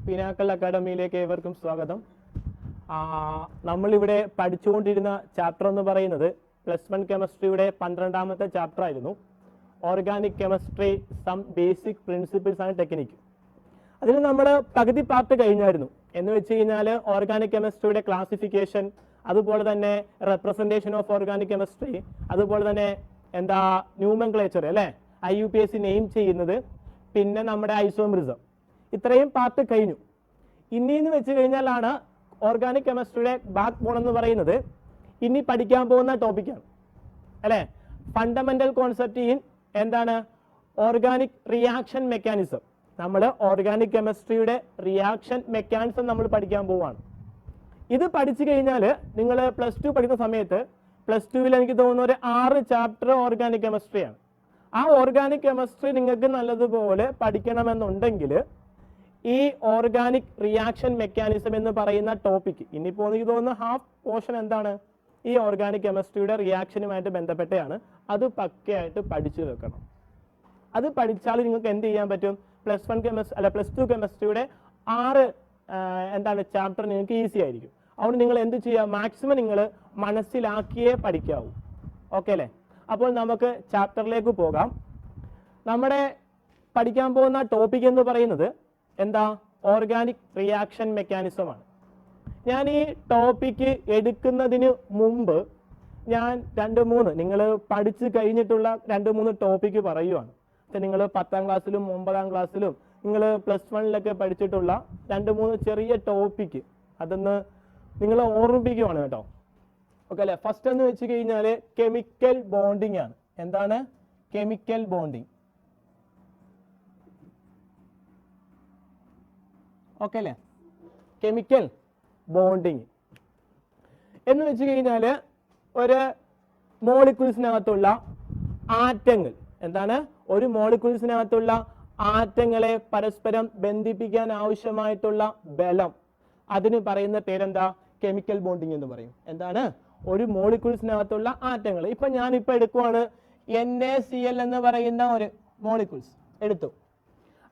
പിനാക്കൾ അക്കാഡമിയിലേക്ക് ഏവർക്കും സ്വാഗതം. നമ്മളിവിടെ പഠിച്ചുകൊണ്ടിരുന്ന ചാപ്റ്റർ എന്ന് പറയുന്നത് +1 കെമിസ്ട്രിയുടെ 12ാമത്തെ ചാപ്റ്റർ ആയിരുന്നു. Organic chemistry some basic principles and technique. അതിൽ നമ്മൾ പകുതി പാർട്ട് കഴിഞ്ഞായിരുന്നു. എന്ന് വെച്ച് കഴിഞ്ഞാൽ ഓർഗാനിക് കെമിസ്ട്രിയുടെ ക്ലാസിഫിക്കേഷൻ, അതുപോലെ തന്നെ റെപ്രസെൻറ്റേഷൻ ഓഫ് ഓർഗാനിക് കെമിസ്ട്രി, അതുപോലെ തന്നെ എന്താ ന്യൂമൻക്ലേച്ചർ അല്ലേ, IUPAC നെയിം ചെയ്യുന്നത്, പിന്നെ നമ്മുടെ ഐസോമെറിസം, ഇത്രയും പാർട്ട് കഴിഞ്ഞു. ഇനിയെന്ന് വെച്ച് കഴിഞ്ഞാലാണ് ഓർഗാനിക് കെമിസ്ട്രിയുടെ ബാക്ക് ബോൺ എന്ന് പറയുന്നത് ഇനി പഠിക്കാൻ പോകുന്ന ടോപ്പിക്കാണ് അല്ലേ. ഫണ്ടമെന്റൽ കോൺസെപ്റ്റ് ഇൻ എന്താണ് ഓർഗാനിക് റിയാക്ഷൻ മെക്കാനിസം. നമ്മൾ ഓർഗാനിക് കെമിസ്ട്രിയുടെ റിയാക്ഷൻ മെക്കാനിസം നമ്മൾ പഠിക്കാൻ പോവുകയാണ്. ഇത് പഠിച്ചു കഴിഞ്ഞാൽ നിങ്ങൾ +2 പഠിക്കുന്ന സമയത്ത് +2 എനിക്ക് തോന്നുന്ന ഒരു 6 ചാപ്റ്റർ ഓർഗാനിക് കെമിസ്ട്രിയാണ്. ആ ഓർഗാനിക് കെമിസ്ട്രി നിങ്ങൾക്ക് നല്ലതുപോലെ പഠിക്കണമെന്നുണ്ടെങ്കിൽ ഈ ഓർഗാനിക് റിയാക്ഷൻ മെക്കാനിസം എന്ന് പറയുന്ന ടോപ്പിക്ക് ഇനിയിപ്പോൾ എനിക്ക് തോന്നുന്ന ഹാഫ് പോർഷൻ എന്താണ് ഈ ഓർഗാനിക് കെമിസ്ട്രിയുടെ റിയാക്ഷനുമായിട്ട് ബന്ധപ്പെട്ടാണ്. അത് പക്കയായിട്ട് പഠിച്ചു വെക്കണം. അത് പഠിച്ചാൽ നിങ്ങൾക്ക് എന്ത് ചെയ്യാൻ പറ്റും, +2 കെമിസ്ട്രിയുടെ 6 എന്താണ് ചാപ്റ്റർ നിങ്ങൾക്ക് ഈസി ആയിരിക്കും. അതുകൊണ്ട് നിങ്ങൾ എന്ത് ചെയ്യുക, മാക്സിമം നിങ്ങൾ മനസ്സിലാക്കിയേ പഠിക്കാവൂ. ഓക്കെ അല്ലേ. അപ്പോൾ നമുക്ക് ചാപ്റ്ററിലേക്ക് പോകാം. നമ്മുടെ പഠിക്കാൻ പോകുന്ന ടോപ്പിക് എന്ന് പറയുന്നത് എന്താ, ഓർഗാനിക് റിയാക്ഷൻ മെക്കാനിസമാണ്. ഞാൻ ഈ ടോപ്പിക്ക് എടുക്കുന്നതിന് മുമ്പ് ഞാൻ 2-3 നിങ്ങൾ പഠിച്ചു കഴിഞ്ഞിട്ടുള്ള 2-3 ടോപ്പിക്ക് പറയുവാണ്. നിങ്ങൾ 10ാം ക്ലാസ്സിലും 9ാം ക്ലാസ്സിലും നിങ്ങൾ +1 പഠിച്ചിട്ടുള്ള 2-3 ചെറിയ ടോപ്പിക്ക് അതൊന്ന് നിങ്ങൾ ഓർമ്മിപ്പിക്കുവാണ് കേട്ടോ. ഓക്കെ അല്ലേ. ഫസ്റ്റ് എന്ന് വെച്ച് കഴിഞ്ഞാൽ കെമിക്കൽ ബോണ്ടിങ് ആണ്. എന്താണ് കെമിക്കൽ ബോണ്ടിങ്? ഓക്കെ അല്ലേ. കെമിക്കൽ ബോണ്ടിങ് എന്ന് വെച്ച് കഴിഞ്ഞാൽ ഒരു മോളിക്യൂൾസിനകത്തുള്ള ആറ്റങ്ങൾ, എന്താണ് ഒരു മോളിക്യൂൾസിനകത്തുള്ള ആറ്റങ്ങളെ പരസ്പരം ബന്ധിപ്പിക്കാൻ ആവശ്യമായിട്ടുള്ള ബലം, അതിന് പറയുന്ന പേരെന്താ, കെമിക്കൽ ബോണ്ടിങ് എന്ന് പറയും. എന്താണ്, ഒരു മോളിക്യൂൾസിനകത്തുള്ള ആറ്റങ്ങൾ. ഇപ്പൊ ഞാനിപ്പോ എടുക്കുവാണ് NaCl എന്ന് പറയുന്ന ഒരു മോളിക്യൂൾസ് എടുത്തു.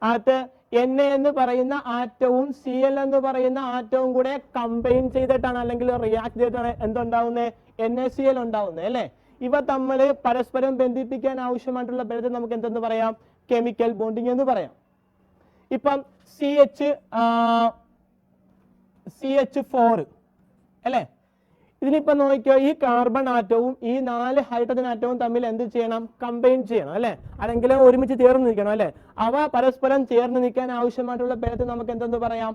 അത് Na എന്ന് പറയുന്ന ആറ്റവും Cl എന്ന് പറയുന്ന ആറ്റവും കൂടെ കമ്പൈൻ ചെയ്തിട്ടാണ് അല്ലെങ്കിൽ റിയാക്ട് ചെയ്തിട്ടാണ് എന്തുണ്ടാവുന്നത്, NaCl ഉണ്ടാവുന്നത് അല്ലേ. ഇവ തമ്മിൽ പരസ്പരം ബന്ധിപ്പിക്കാൻ ആവശ്യമായിട്ടുള്ള ബലത്തെ നമുക്ക് എന്തെന്ന് പറയാം, കെമിക്കൽ ബോണ്ടിങ് എന്ന് പറയാം. ഇപ്പം CH4 അല്ലേ, ഇതിനിപ്പോ നോക്കിയോ, ഈ കാർബൺ ആറ്റവും ഈ 4 ഹൈഡ്രജൻ ആറ്റവും തമ്മിൽ എന്ത് ചെയ്യണം, കമ്പൈൻ ചെയ്യണം അല്ലെ, അല്ലെങ്കിൽ ഒരുമിച്ച് ചേർന്ന് നിൽക്കണം അല്ലെ. അവ പരസ്പരം ചേർന്ന് നിൽക്കാൻ ആവശ്യമായിട്ടുള്ള ബലത്തെ നമുക്ക് എന്തെന്ന് പറയാം,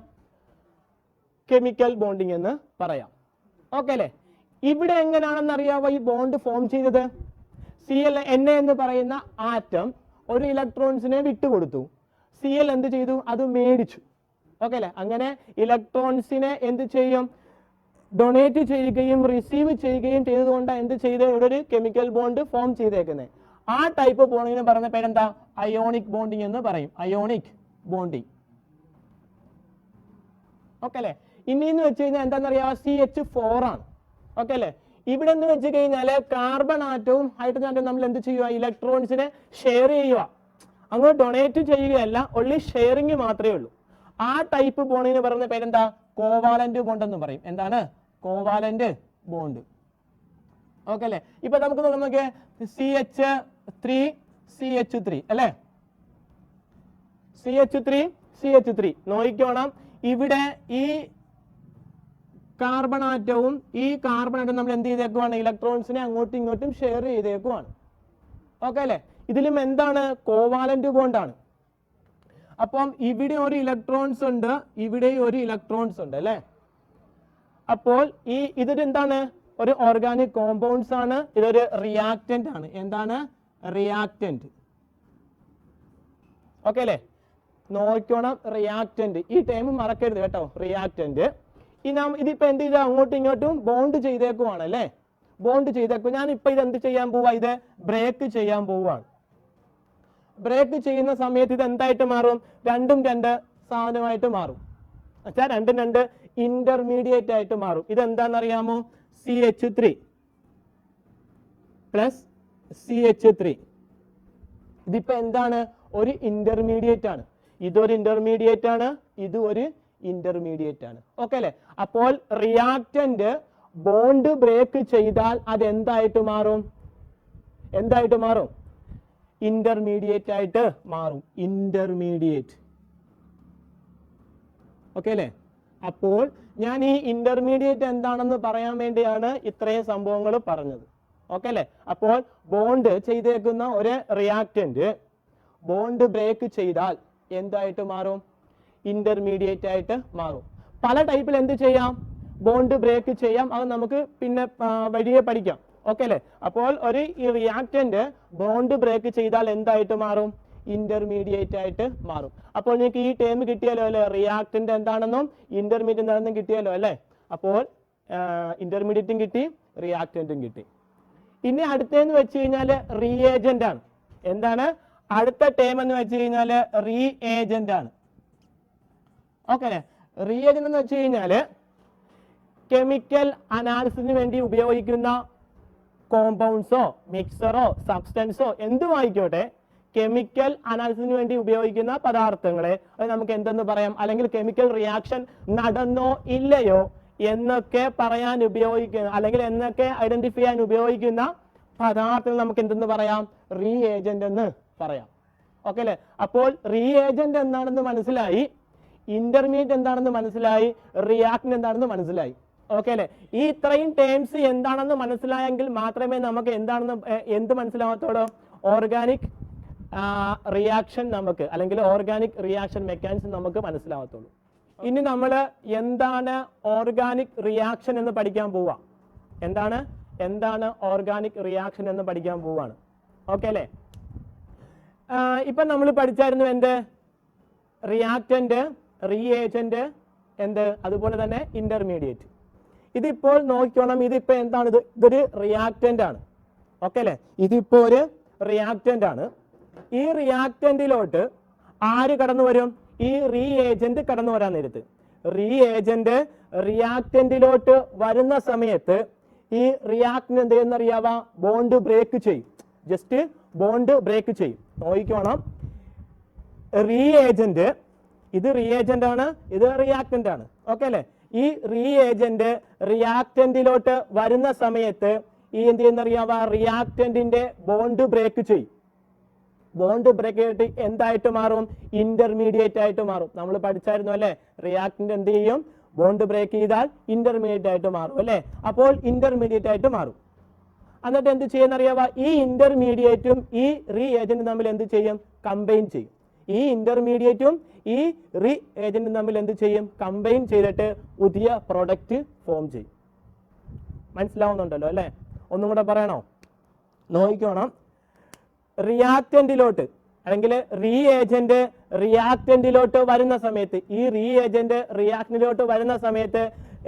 കെമിക്കൽ ബോണ്ടിങ് എന്ന് പറയാം. ഓക്കെ അല്ലെ. ഇവിടെ എങ്ങനെയാണെന്ന് അറിയാവോ ഈ ബോണ്ട് ഫോം ചെയ്തത്? Na എന്ന് പറയുന്ന ആറ്റം ഒരു ഇലക്ട്രോൺസിനെ വിട്ടുകൊടുത്തു. Cl എന്ത് ചെയ്തു, അത് മേടിച്ചു. ഓക്കെ അല്ലെ. അങ്ങനെ ഇലക്ട്രോൺസിനെ എന്ത് ചെയ്യും, ഡൊണേറ്റ് ചെയ്യുകയും റിസീവ് ചെയ്യുകയും ചെയ്തതുകൊണ്ട് എന്ത് ചെയ്ത് ഇവിടെ ഒരു കെമിക്കൽ ബോണ്ട് ഫോം ചെയ്തേക്കുന്നത്. ആ ടൈപ്പ് ബോണ്ടിങ്ങിന് പറയുന്ന പേരെന്താ, അയോണിക് ബോണ്ടിങ് എന്ന് പറയും. Ionic bonding. ഓക്കെ അല്ലെ. ഇനിന്ന് വെച്ച് കഴിഞ്ഞാൽ എന്താണെന്നറിയാം, CH4 ആണ്. ഓക്കെ അല്ലെ. ഇവിടെ എന്ന് വെച്ച് കഴിഞ്ഞാല് കാർബൺ ആറ്റവും ഹൈഡ്രജൻ ആറ്റവും നമ്മൾ എന്ത് ചെയ്യുക, ഇലക്ട്രോൺസിനെ ഷെയർ ചെയ്യുക. അങ്ങ് ഡൊണേറ്റ് ചെയ്യുകയല്ല, ഒൺലി ഷെയറിങ് മാത്രമേ ഉള്ളൂ. ആ ടൈപ്പ് ബോണ്ടിന് പറയുന്ന പേരെന്താ, കോവാലന്റ് ബോണ്ട് എന്ന് പറയും. എന്താണ്, കോവാലന്റ് ബോണ്ട്. ഓക്കെ അല്ലെ. ഇപ്പൊ നമുക്ക് CH3 അല്ലെ, CH3 നോക്കിക്കോണം. ഇവിടെ ഈ കാർബൺ ആറ്റവും ഈ കാർബൺ ആറ്റവും നമ്മൾ എന്ത് ചെയ്തേക്കുവാണ്, ഇലക്ട്രോൺസിനെ അങ്ങോട്ടും ഇങ്ങോട്ടും ഷെയർ ചെയ്തേക്കുവാണ്. ഓക്കെ അല്ലെ. ഇതിലും എന്താണ്, കോവാലന്റ് ബോണ്ടാണ്. അപ്പം ഇവിടെ ഒരു ഇലക്ട്രോൺസ് ഉണ്ട്, ഇവിടെ ഒരു ഇലക്ട്രോൺസ് ഉണ്ട് അല്ലെ. അപ്പോൾ ഇതൊരു എന്താണ്, ഒരു ഓർഗാനിക് കോമ്പൗണ്ട്സ് ആണ്. ഇതൊരു റിയാക്റ്റന്റ് ആണ്. എന്താണ്, റിയാക്റ്റന്റ്. ഓക്കെ അല്ലെ. നോക്കണം, റിയാക്റ്റന്റ്. ഈ ടൈം മറക്കരുത് കേട്ടോ, റിയാക്റ്റന്റ്. ഇതിപ്പോ എന്ത് ചെയ്താൽ അങ്ങോട്ടും ഇങ്ങോട്ടും ബോണ്ട് ചെയ്തേക്കുവാണ് അല്ലെ, ബോണ്ട് ചെയ്തേക്കും. ഞാൻ ഇപ്പൊ ഇത് എന്ത് ചെയ്യാൻ പോവാ, ഇത് ബ്രേക്ക് ചെയ്യാൻ പോവാണ്. ബ്രേക്ക് ചെയ്യുന്ന സമയത്ത് ഇത് എന്തായിട്ട് മാറും, 2 സാധനമായിട്ട് മാറും. വെച്ചാൽ 2 ഇന്റർമീഡിയറ്റ് ആയിട്ട് മാറും. ഇതെന്താണെന്നറിയാമോ, CH3 + CH3. ഇതിപ്പോ എന്താണ്, ഒരു ഇന്റർമീഡിയറ്റ് ആണ്. ഇതൊരു ഇന്റർമീഡിയറ്റ് ആണ്, ഇത് ഒരു ഇന്റർമീഡിയറ്റ് ആണ്. ഓക്കെ അല്ലെ? അപ്പോൾ റിയാക്ടന്റ് ബോണ്ട് ബ്രേക്ക് ചെയ്താൽ അത് എന്തായിട്ട് മാറും? എന്തായിട്ട് മാറും? ഇന്റർമീഡിയറ്റ് ആയിട്ട് മാറും. ഇന്റർമീഡിയറ്റ്. ഓക്കെ അല്ലെ? അപ്പോൾ ഞാൻ ഈ ഇന്റർമീഡിയറ്റ് എന്താണെന്ന് പറയാൻ വേണ്ടിയാണ് ഇത്രയും സംഭവങ്ങൾ പറഞ്ഞത്. ഓക്കെ അല്ലെ? അപ്പോൾ ബോണ്ട് ചെയ്തേക്കുന്ന ഒരു റിയാക്ടന്റ് ബോണ്ട് ബ്രേക്ക് ചെയ്താൽ എന്തായിട്ട് മാറും? ഇന്റർമീഡിയറ്റ് ആയിട്ട് മാറും. പല ടൈപ്പിൽ എന്ത് ചെയ്യാം? ബോണ്ട് ബ്രേക്ക് ചെയ്യാം. അത് നമുക്ക് പിന്നെ വഴിയെ പഠിക്കാം. ഓക്കെ അല്ലെ? അപ്പോൾ ഒരു ഈ റിയാക്ടന്റ് ബോണ്ട് ബ്രേക്ക് ചെയ്താൽ എന്തായിട്ട് മാറും? ഇന്റർമീഡിയറ്റ് ആയിട്ട് മാറും. അപ്പോൾ നിങ്ങൾക്ക് ഈ ടേം കിട്ടിയല്ലോ അല്ലെ? റിയാക്ടന്റ് എന്താണെന്നും ഇന്റർമീഡിയറ്റ് എന്താണെന്നും കിട്ടിയല്ലോ അല്ലെ? അപ്പോൾ ഇന്റർമീഡിയറ്റും കിട്ടി, റിയാക്ടന്റും കിട്ടി. ഇനി അടുത്തെന്ന് വെച്ച് കഴിഞ്ഞാൽ റിയേജന്റ് ആണ്. എന്താണ് അടുത്ത ടേം എന്ന് വെച്ച് കഴിഞ്ഞാൽ? റിയേജന്റ് ആണ്. ഓക്കെ അല്ലെ? റിയേജന്റ് എന്ന് വെച്ച് കഴിഞ്ഞാൽ കെമിക്കൽ അനാലിസിസിന് വേണ്ടി ഉപയോഗിക്കുന്ന കോമ്പൗണ്ട്സോ മിക്സറോ സബ്സ്റ്റൻസോ എന്തുമായിക്കോട്ടെ, കെമിക്കൽ അനാലിസിസിന് വേണ്ടി ഉപയോഗിക്കുന്ന പദാർത്ഥങ്ങളെ അത് നമുക്ക് എന്തെന്ന് പറയാം? അല്ലെങ്കിൽ കെമിക്കൽ റിയാക്ഷൻ നടന്നോ ഇല്ലയോ എന്നൊക്കെ പറയാൻ ഉപയോഗിക്കുന്ന, അല്ലെങ്കിൽ എന്നൊക്കെ ഐഡന്റിഫൈ ചെയ്യാൻ ഉപയോഗിക്കുന്ന പദാർത്ഥങ്ങൾ നമുക്ക് എന്തെന്ന് പറയാം? റീഏജന്റ് എന്ന് പറയാം. ഓക്കെ അല്ലെ? അപ്പോൾ റീഏജന്റ് എന്താണെന്ന് മനസ്സിലായി, ഇന്റർമീഡിയറ്റ് എന്താണെന്ന് മനസ്സിലായി, റിയാക്ടന്റ് എന്താണെന്ന് മനസ്സിലായി. ഓക്കെ അല്ലെ? ഈ ഇത്രയും ടേംസ് എന്താണെന്ന് മനസ്സിലായെങ്കിൽ മാത്രമേ നമുക്ക് എന്താണെന്ന് എന്ത് മനസ്സിലാകത്തോളൂ? ഓർഗാനിക് റിയാക്ഷൻ നമുക്ക്, അല്ലെങ്കിൽ ഓർഗാനിക് റിയാക്ഷൻ മെക്കാനിസം നമുക്ക് മനസ്സിലാകത്തുള്ളൂ. ഇനി നമ്മൾ എന്താണ് ഓർഗാനിക് റിയാക്ഷൻ എന്ന് പഠിക്കാൻ പോവാ. എന്താണ് ഓർഗാനിക് റിയാക്ഷൻ എന്ന് പഠിക്കാൻ പോവാണ്. ഓക്കെ അല്ലെ? ഇപ്പൊ നമ്മൾ പഠിച്ചായിരുന്നു എന്ത്? റിയാക്ടന്റ്, റീഏജന്റ്, എന്ത്, അതുപോലെ തന്നെ ഇന്റർമീഡിയറ്റ്. ഇതിപ്പോൾ നോക്കണം, ഇതിപ്പോ എന്താണ്? ഇതൊരു റിയാക്ടന്റ് ആണ്. ഓക്കെ അല്ലെ? ഇതിപ്പോ ഒരു റിയാക്ടന്റ് ആണ്. ഈ റിയാക്ടന്റിലോട്ട് ആര് കടന്നു വരും? ഈ റീഏജന്റ് കടന്നു വരാൻ നേരത്ത് റീഏജന്റ് റിയാക്ടന്റിലോട്ട് വരുന്ന സമയത്ത് ഈ റിയാക്ടന്റ് എന്ത് ചെയ്യുന്നറിയാവാ? ബോണ്ട് ബ്രേക്ക് ചെയ്യും. ജസ്റ്റ് ബോണ്ട് ബ്രേക്ക് ചെയ്യും. നോക്കിക്കോണം, റീഏജന്റ്, ഇത് റീഏജന്റ് ആണ്, ഇത് റിയാക്ടന്റ് ആണ്. ഓക്കെ അല്ലെ? ഈ റീഏജന്റ് റിയാക്ടന്റിലോട്ട് വരുന്ന സമയത്ത് ഈ എന്ത് ചെയ്യുന്നറിയാവാ? റിയാക്ടന്റിന്റെ ബോണ്ട് ബ്രേക്ക് ചെയ്യും. ബോണ്ട് ബ്രേക്ക് ചെയ്തിട്ട് എന്തായിട്ട് മാറും? ഇന്റർമീഡിയറ്റ് ആയിട്ട് മാറും. നമ്മൾ പഠിച്ചായിരുന്നു അല്ലെ? റിയാക്ടന്റ് എന്ത് ചെയ്യും? ബോണ്ട് ബ്രേക്ക് ചെയ്താൽ ഇന്റർമീഡിയറ്റ് ആയിട്ട് മാറും അല്ലെ? അപ്പോൾ ഇന്റർമീഡിയറ്റ് ആയിട്ട് മാറും. എന്നിട്ട് എന്ത് ചെയ്യുന്നറിയാവാ? ഈ ഇന്റർമീഡിയറ്റും ഈ റീഏജന്റും തമ്മിൽ എന്ത് ചെയ്യും? കമ്പൈൻ ചെയ്യും. ഈ ഇന്റർമീഡിയറ്റും ഈ റീഏജന്റും തമ്മിൽ എന്ത് ചെയ്യും? കമ്പൈൻ ചെയ്തിട്ട് പുതിയ പ്രൊഡക്റ്റ് ഫോം ചെയ്യും. മനസ്സിലാവുന്നുണ്ടല്ലോ അല്ലെ? ഒന്നും കൂടെ പറയണോ? നോക്കിക്കോണം, റിയാക്ടന്റിലോട്ട് അല്ലെങ്കിൽ റീഏജന്റ് റിയാക്ടന്റിലോട്ട് വരുന്ന സമയത്ത്, ഈ റീഏജന്റ് റിയാക്ടന്റിലോട്ട് വരുന്ന സമയത്ത്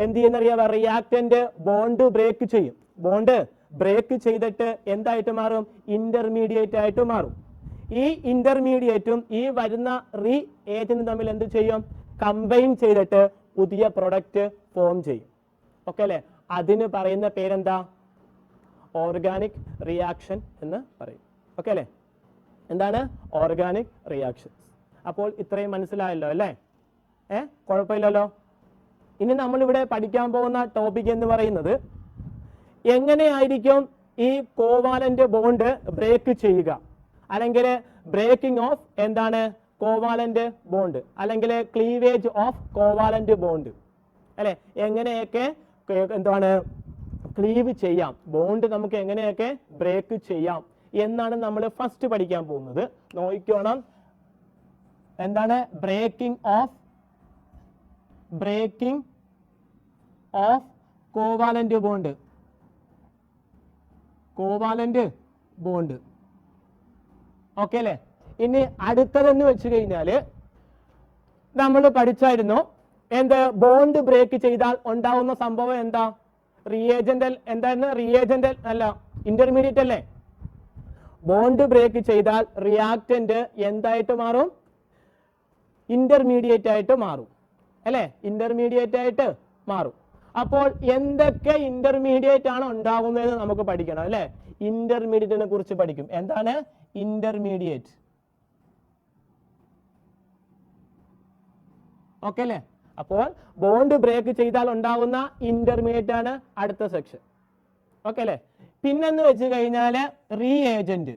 എന്ത് ചെയ്യുന്നറിയാവാ? റിയാക്ടന്റ് ബോണ്ട് ബ്രേക്ക് ചെയ്യും. ബോണ്ട് ബ്രേക്ക് ചെയ്തിട്ട് എന്തായിട്ട് മാറും? ഇന്റർമീഡിയറ്റ് ആയിട്ട് മാറും. ഈ ഇന്റർമീഡിയറ്റും ഈ വരുന്ന റീഏജന്റും തമ്മിൽ എന്ത് ചെയ്യും? കമ്പൈൻ ചെയ്തിട്ട് പുതിയ പ്രൊഡക്റ്റ് ഫോം ചെയ്യും. ഓക്കെ അല്ലെ? അതിന് പറയുന്ന പേരെന്താ? ഓർഗാനിക് റിയാക്ഷൻ എന്ന് പറയും. ഓക്കെ അല്ലെ? എന്താണ് ഓർഗാനിക് റിയാക്ഷൻസ്? അപ്പോൾ ഇത്രയും മനസ്സിലായല്ലോ അല്ലേ? കുഴപ്പമില്ലല്ലോ. ഇനി നമ്മൾ ഇവിടെ പഠിക്കാൻ പോകുന്ന ടോപ്പിക് എന്ന് പറയുന്നത് എങ്ങനെയായിരിക്കും ഈ കോവാലന്റ് ബോണ്ട് ബ്രേക്ക് ചെയ്യുക, അല്ലെങ്കിൽ ബ്രേക്കിംഗ് ഓഫ് എന്താണ് കോവാലന്റ് ബോണ്ട്, അല്ലെങ്കിൽ ക്ലീവേജ് ഓഫ് കോവാലന്റ് ബോണ്ട് അല്ലെ? എങ്ങനെയൊക്കെ എന്താണ് ക്ലീവ് ചെയ്യാം, ബോണ്ട് നമുക്ക് എങ്ങനെയൊക്കെ ബ്രേക്ക് ചെയ്യാം എന്നാണ് നമ്മൾ ഫസ്റ്റ് പഠിക്കാൻ പോകുന്നത്. നോക്കിക്കോണം, എന്താണ് breaking of covalent bond. Covalent bond okay അല്ലെ? ഇനി അടുത്തതെന്ന് വെച്ച് കഴിഞ്ഞാല് നമ്മൾ പഠിച്ചായിരുന്നു എന്ത്? ബോണ്ട് ബ്രേക്ക് ചെയ്താൽ ഉണ്ടാവുന്ന സംഭവം എന്താ? റിയേജന്റൽ എന്തായിരുന്നു? റിയേജന്റൽ അല്ല, ഇന്റർമീഡിയറ്റ് അല്ലേ? ബോണ്ട് ബ്രേക്ക് ചെയ്താൽ റിയാക്ടന്റ് എന്തായിട്ട് മാറും? ഇന്റർമീഡിയറ്റ് ആയിട്ട് മാറും അല്ലെ? ഇന്റർമീഡിയറ്റ് ആയിട്ട് മാറും. അപ്പോൾ എന്തൊക്കെ ഇന്റർമീഡിയറ്റ് ആണ് ഉണ്ടാകുന്നത് നമുക്ക് പഠിക്കണം അല്ലെ? ഇന്റർമീഡിയറ്റിനെ കുറിച്ച് പഠിക്കും. എന്താണ് ഇന്റർമീഡിയറ്റ്? ഓക്കെ അല്ലെ? അപ്പോൾ ബോണ്ട് ബ്രേക്ക് ചെയ്താൽ ഉണ്ടാകുന്ന ഇന്റർമീഡിയറ്റ് ആണ് അടുത്ത സെക്ഷൻ. ഓക്കെ അല്ലേ? പിന്നെന്ന് വെച്ച് കഴിഞ്ഞാൽ റീഏജന്റ്.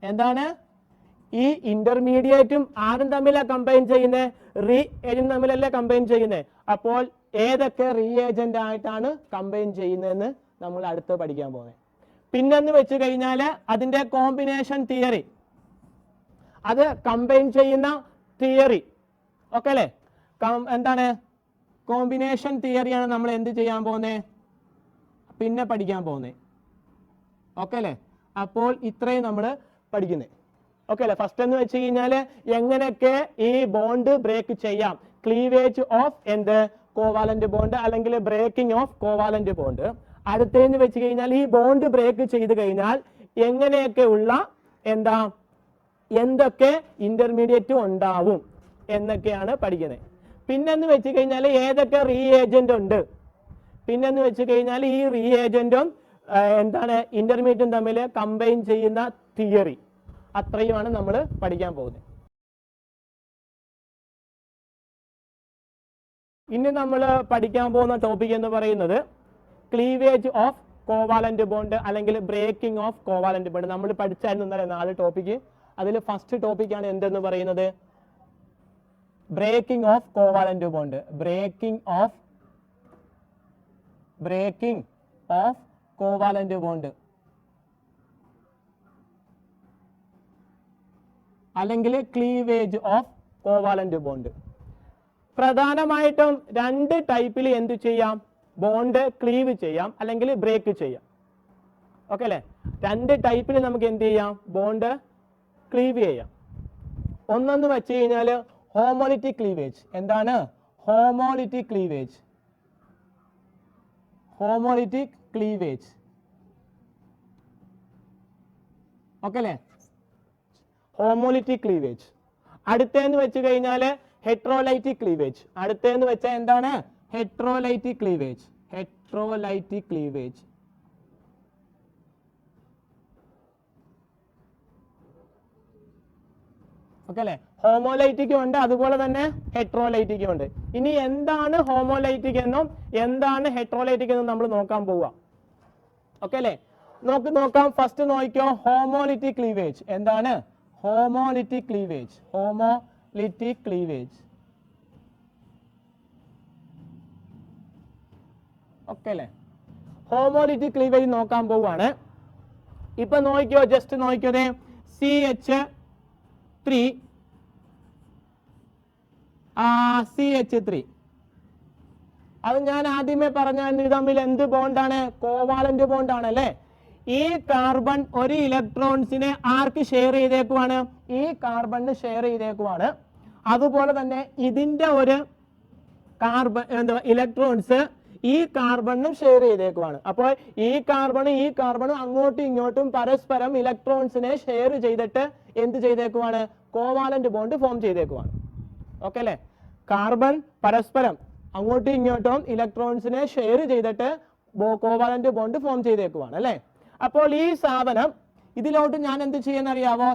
എന്താണ്? ഈ ഇന്റർമീഡിയറ്റും ആരും തമ്മിലാണ് കമ്പൈൻ ചെയ്യുന്നത്? റീഏജന്റ് തമ്മിലല്ലേ കമ്പൈൻ ചെയ്യുന്നത്. അപ്പോൾ ഏതൊക്കെ റീഏജന്റ് ആയിട്ടാണ് കമ്പൈൻ ചെയ്യുന്നതെന്ന് നമ്മൾ അടുത്ത് പഠിക്കാൻ പോകുന്നത്. പിന്നെന്ന് വെച്ച് കഴിഞ്ഞാൽ അതിന്റെ കോമ്പിനേഷൻ തിയറി, അത് കമ്പൈൻ ചെയ്യുന്ന തിയറി. ഓക്കെ അല്ലേ? എന്താണ്? കോമ്പിനേഷൻ തിയറിയാണ് നമ്മൾ എന്ത് ചെയ്യാൻ പോകുന്നത്, പിന്നെ പഠിക്കാൻ പോകുന്നത്. ഓക്കെ അല്ലേ? അപ്പോൾ ഇത്രയും നമ്മൾ പഠിക്കുന്നത്. ഓക്കെ അല്ലേ? ഫസ്റ്റ് എന്ന് വെച്ച് കഴിഞ്ഞാൽ എങ്ങനെയൊക്കെ ഈ ബോണ്ട് ബ്രേക്ക് ചെയ്യാം, ക്ലീവേജ് ഓഫ് എന്ത് കോവാലന്റ് ബോണ്ട് അല്ലെങ്കിൽ ബ്രേക്കിംഗ് ഓഫ് കോവാലന്റ് ബോണ്ട്. അടുത്തതെന്ന് വെച്ച് കഴിഞ്ഞാൽ ഈ ബോണ്ട് ബ്രേക്ക് ചെയ്ത് കഴിഞ്ഞാൽ എങ്ങനെയൊക്കെ ഉള്ള എന്തൊക്കെ ഇന്റർമീഡിയറ്റ് ഉണ്ടാവും എന്നൊക്കെയാണ് പഠിക്കുന്നത്. പിന്നെന്ന് വെച്ച് കഴിഞ്ഞാൽ ഏതൊക്കെ റീഏജന്റ് ഉണ്ട്, പിന്നെന്ന് വെച്ച് കഴിഞ്ഞാൽ ഈ റീഏജന്റും ഇന്റർമീഡിയറ്റും തമ്മിൽ കമ്പൈൻ ചെയ്യുന്ന തിയറി. അത്രയുമാണ് നമ്മൾ പഠിക്കാൻ പോകുന്നത്. ഇനി നമ്മൾ പഠിക്കാൻ പോകുന്ന ടോപ്പിക് എന്ന് പറയുന്നത് ക്ലീവേജ് ഓഫ് കോവാലന്റ് ബോണ്ട് അല്ലെങ്കിൽ ബ്രേക്കിംഗ് ഓഫ് കോവാലന്റ് ബോണ്ട്. നമ്മൾ പഠിച്ചായിരുന്നു 4 ടോപ്പിക്. അതിൽ ഫസ്റ്റ് ടോപ്പിക്കാണ് എന്തെന്ന് പറയുന്നത് breaking of covalent bond. Breaking of covalent bond അല്ലെങ്കിൽ ക്ലീവേജ് ഓഫ് കോവാലന്റ് ബോണ്ട്. പ്രധാനമായിട്ടും 2 ടൈപ്പിൽ എന്ത് ചെയ്യാം, ബോണ്ട് ക്ലീവ് ചെയ്യാം അല്ലെങ്കിൽ ബ്രേക്ക് ചെയ്യാം. ഓക്കെ അല്ലേ? 2 ടൈപ്പിൽ നമുക്ക് എന്ത് ചെയ്യാം, ബോണ്ട് ക്ലീവ് ചെയ്യാം. ഒന്നെന്ന് വെച്ച് കഴിഞ്ഞാൽ ഹോമോലിറ്റിക് ക്ലീവേജ്. എന്താണ് homolytic cleavage? Homolytic cleavage. Okay അല്ലേ? Homolytic cleavage. അടുത്തെന്ന് വെച്ച് കഴിഞ്ഞാൽ ഹെട്രോലൈറ്റിക് ക്ലീവേജ്. അടുത്തെന്ന് വെച്ചാൽ എന്താണ് heterolytic cleavage. Heterolytic cleavage. Okay അല്ലേ? ഹോമോലൈറ്റിക്കും ഉണ്ട്, അതുപോലെ തന്നെ ഹെട്രോലൈറ്റിക്കും ഉണ്ട്. ഇനി എന്താണ് ഹോമോലൈറ്റിക് എന്നും എന്താണ് ഹെട്രോലൈറ്റിക് എന്നും നമ്മൾ നോക്കാൻ പോവുക. ഓക്കെ അല്ലേ? നോക്കാം. ഫസ്റ്റ് നോക്കിക്കോ, ഹോമോലിറ്റിക് ക്ലീവേജ്. എന്താണ് homolytic cleavage? Homolytic cleavage. Okay അല്ലേ? ഹോമോലിറ്റിക് ക്ലീവേജ് നോക്കാൻ പോവാണ്. ഇപ്പൊ നോക്കിക്കോ, ജസ്റ്റ് നോക്കിക്കോ, CH3. അത് ഞാൻ ആദ്യമേ പറഞ്ഞ ഇത് തമ്മിൽ എന്ത് ബോണ്ടാണ്? കോവാലന്റ് ബോണ്ടാണ് അല്ലേ? ഈ കാർബൺ ഒരു ഇലക്ട്രോൺസിനെ ആർക്ക് ഷെയർ ചെയ്തേക്കുവാണ്? ഈ കാർബണിന് ഷെയർ ചെയ്തേക്കുവാണ്. അതുപോലെ തന്നെ ഇതിന്റെ ഒരു കാർബൺ ഇലക്ട്രോൺസ് ഈ കാർബണിനും ഷെയർ ചെയ്തേക്കുവാണ്. അപ്പോൾ ഈ കാർബണും അങ്ങോട്ടും ഇങ്ങോട്ടും പരസ്പരം ഇലക്ട്രോൺസിനെ ഷെയർ ചെയ്തിട്ട് എന്ത് ചെയ്തേക്കുവാണ്? കോവാലന്റ് ബോണ്ട് ഫോം ചെയ്തേക്കുവാണ്. ഓക്കെ അല്ലേ? കാർബൺ പരസ്പരം അങ്ങോട്ടും ഇങ്ങോട്ടും ഇലക്ട്രോൺസിനെ ഷെയർ ചെയ്തിട്ട് കോവാലന്റ് ബോണ്ട് ഫോം ചെയ്തേക്കുവാണ് അല്ലേ? അപ്പോൾ ഈ സാധനം ഇതിലോട്ട് ഞാൻ എന്ത് ചെയ്യുന്നറിയാവോ?